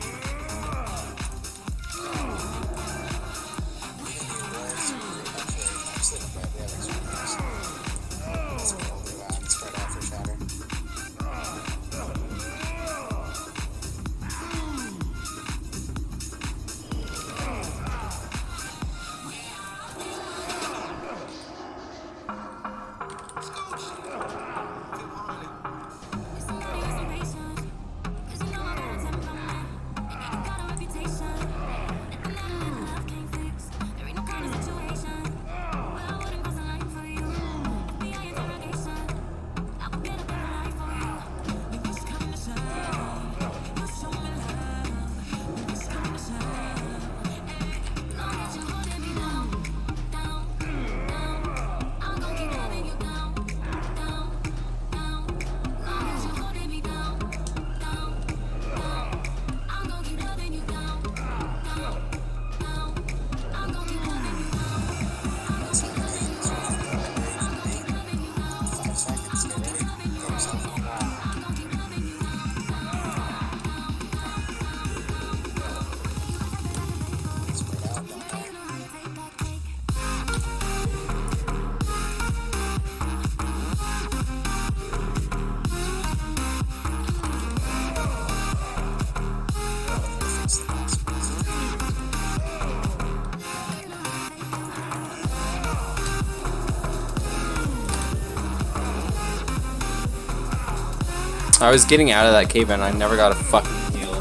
I was getting out of that cave and I never got a fucking heal.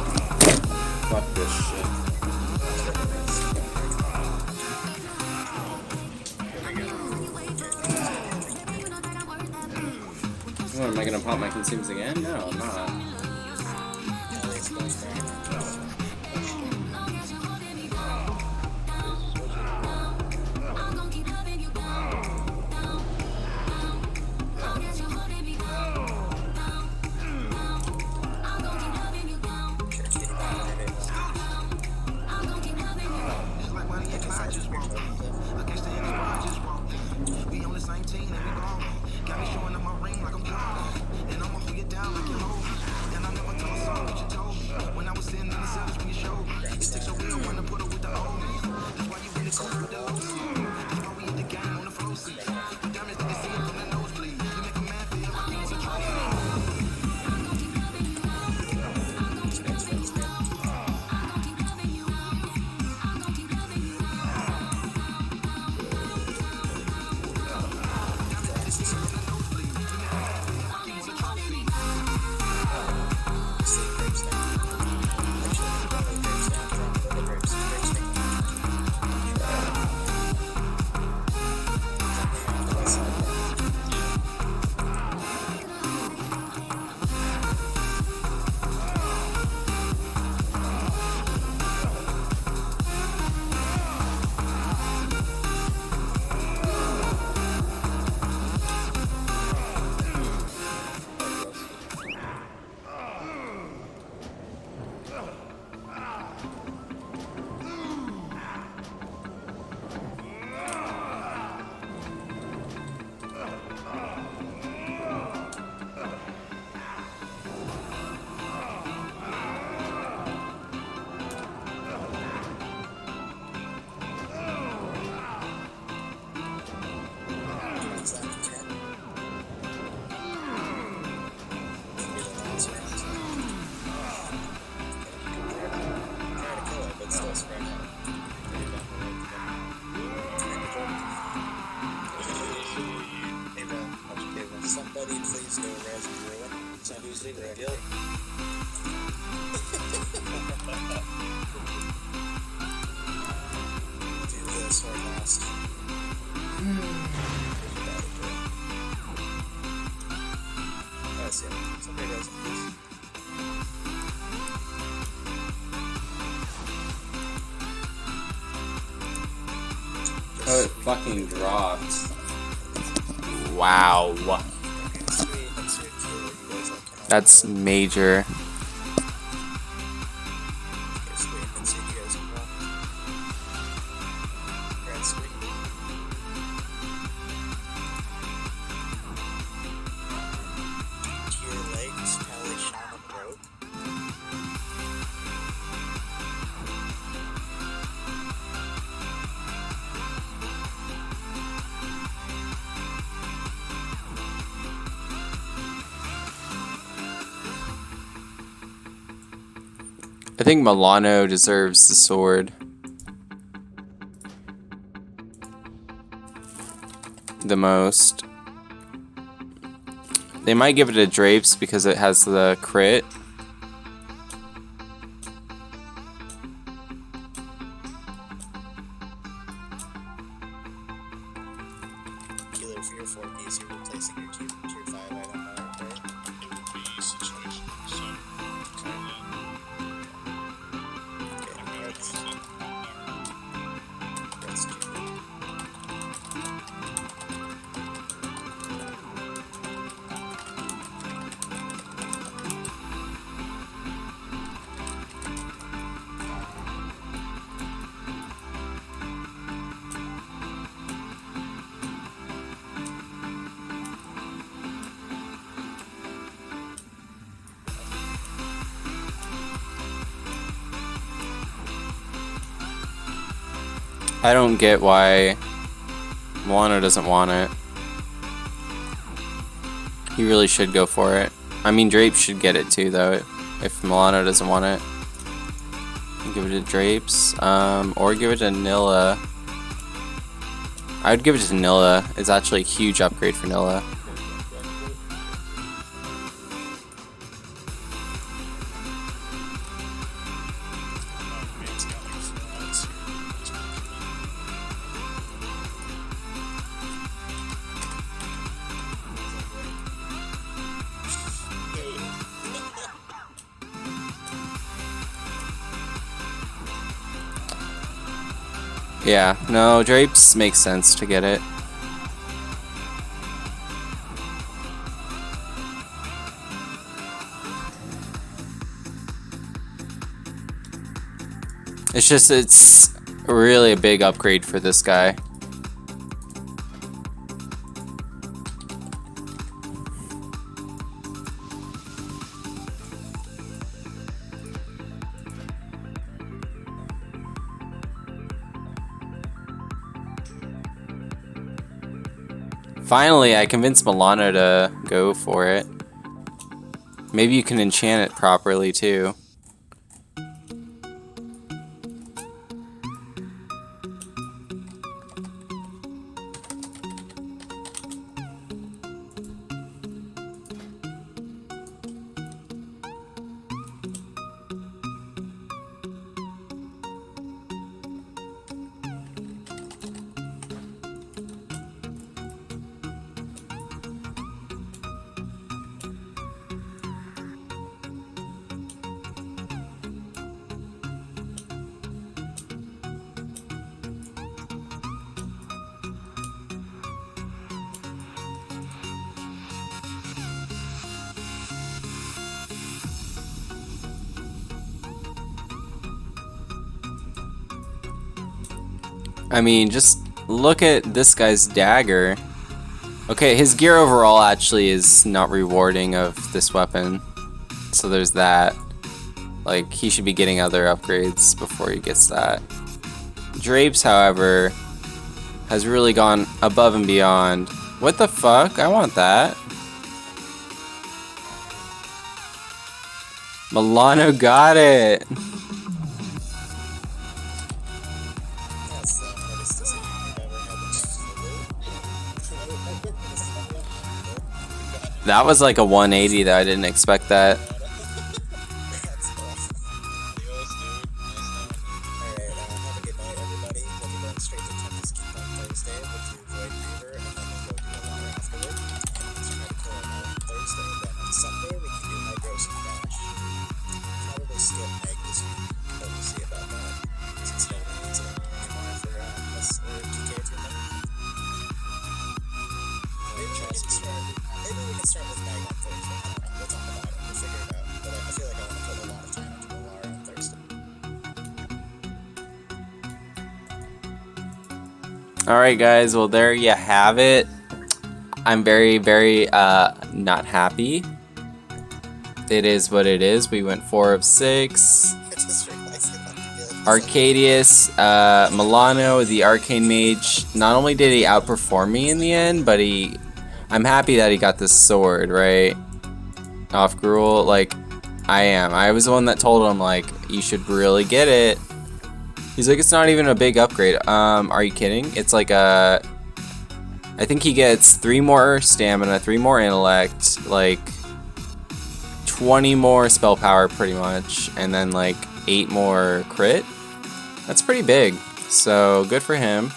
Fuck this shit. What, am I gonna pop my consumes again? No, I'm not. Yep. Do this or last. That's it. Somebody does this. Oh, it fucking dropped. Wow. That's major. I think Milano deserves the sword the most. They might give it to Drapes because it has the crit. Killer for your 4 piece, you're replacing your tier 5 item, right? It would be situation. So, Okay, that's cute. I don't get why Milano doesn't want it. He really should go for it. I mean, Drapes should get it too, though, if Milano doesn't want it. Give it to Drapes, or give it to Nilla. I would give it to Nilla. It's actually a huge upgrade for Nilla. Yeah, no, Drapes makes sense to get it. It's just, it's really a big upgrade for this guy. Finally, I convinced Milano to go for it. Maybe you can enchant it properly too. I mean, just look at this guy's dagger. Okay, his gear overall actually is not rewarding of this weapon. So there's that. Like, he should be getting other upgrades before he gets that. Drapes, however, has really gone above and beyond. What the fuck? I want that. Milano got it. That's the hardest decision I've ever had to do. That was like a 180 though, I didn't expect that. Alright guys, well there you have it. I'm very, very not happy. It is what it is. We went 4 of 6. I just realized about the guild. Arcadius, Milano, the Arcane Mage, not only did he outperform me in the end, but I'm happy that he got this sword, right? Off Gruul, like, I am. I was the one that told him, like, you should really get it. He's like, it's not even a big upgrade. Are you kidding? It's like I think he gets 3 more stamina, 3 more intellect, like 20 more spell power pretty much, and then like 8 more crit. That's pretty big, so good for him.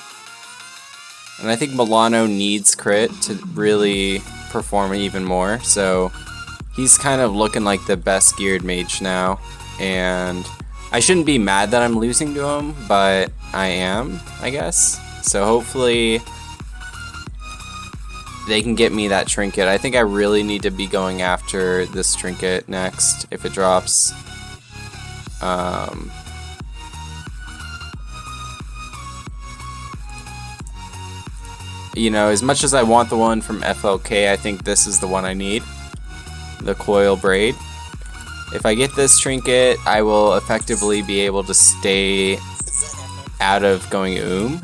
And I think Milano needs crit to really perform even more, so he's kind of looking like the best geared mage now. And I shouldn't be mad that I'm losing to him, but I am, I guess. So hopefully they can get me that trinket. I think I really need to be going after this trinket next if it drops. You know, as much as I want the one from FLK, I think this is the one I need. The coil braid. If I get this trinket, I will effectively be able to stay out of going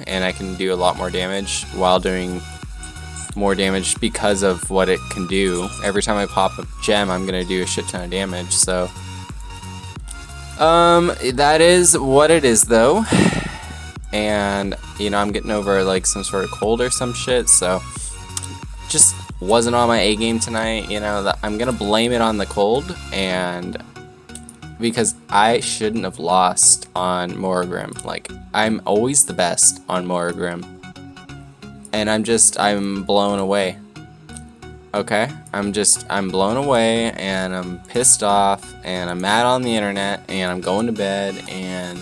and I can do a lot more damage while doing more damage because of what it can do. Every time I pop a gem, I'm gonna do a shit ton of damage, so that is what it is though. And you know, I'm getting over like some sort of cold or some shit, so just wasn't on my A game tonight. You know, I'm gonna blame it on the cold, and because I shouldn't have lost on Morgrim. Like, I'm always the best on Morgrim, and I'm blown away. Okay, I'm blown away, and I'm pissed off, and I'm mad on the internet, and I'm going to bed, and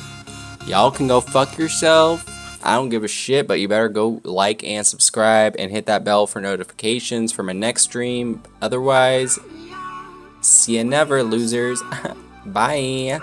y'all can go fuck yourself. I don't give a shit, but you better go like and subscribe and hit that bell for notifications for my next stream. Otherwise, see ya never, losers. Bye.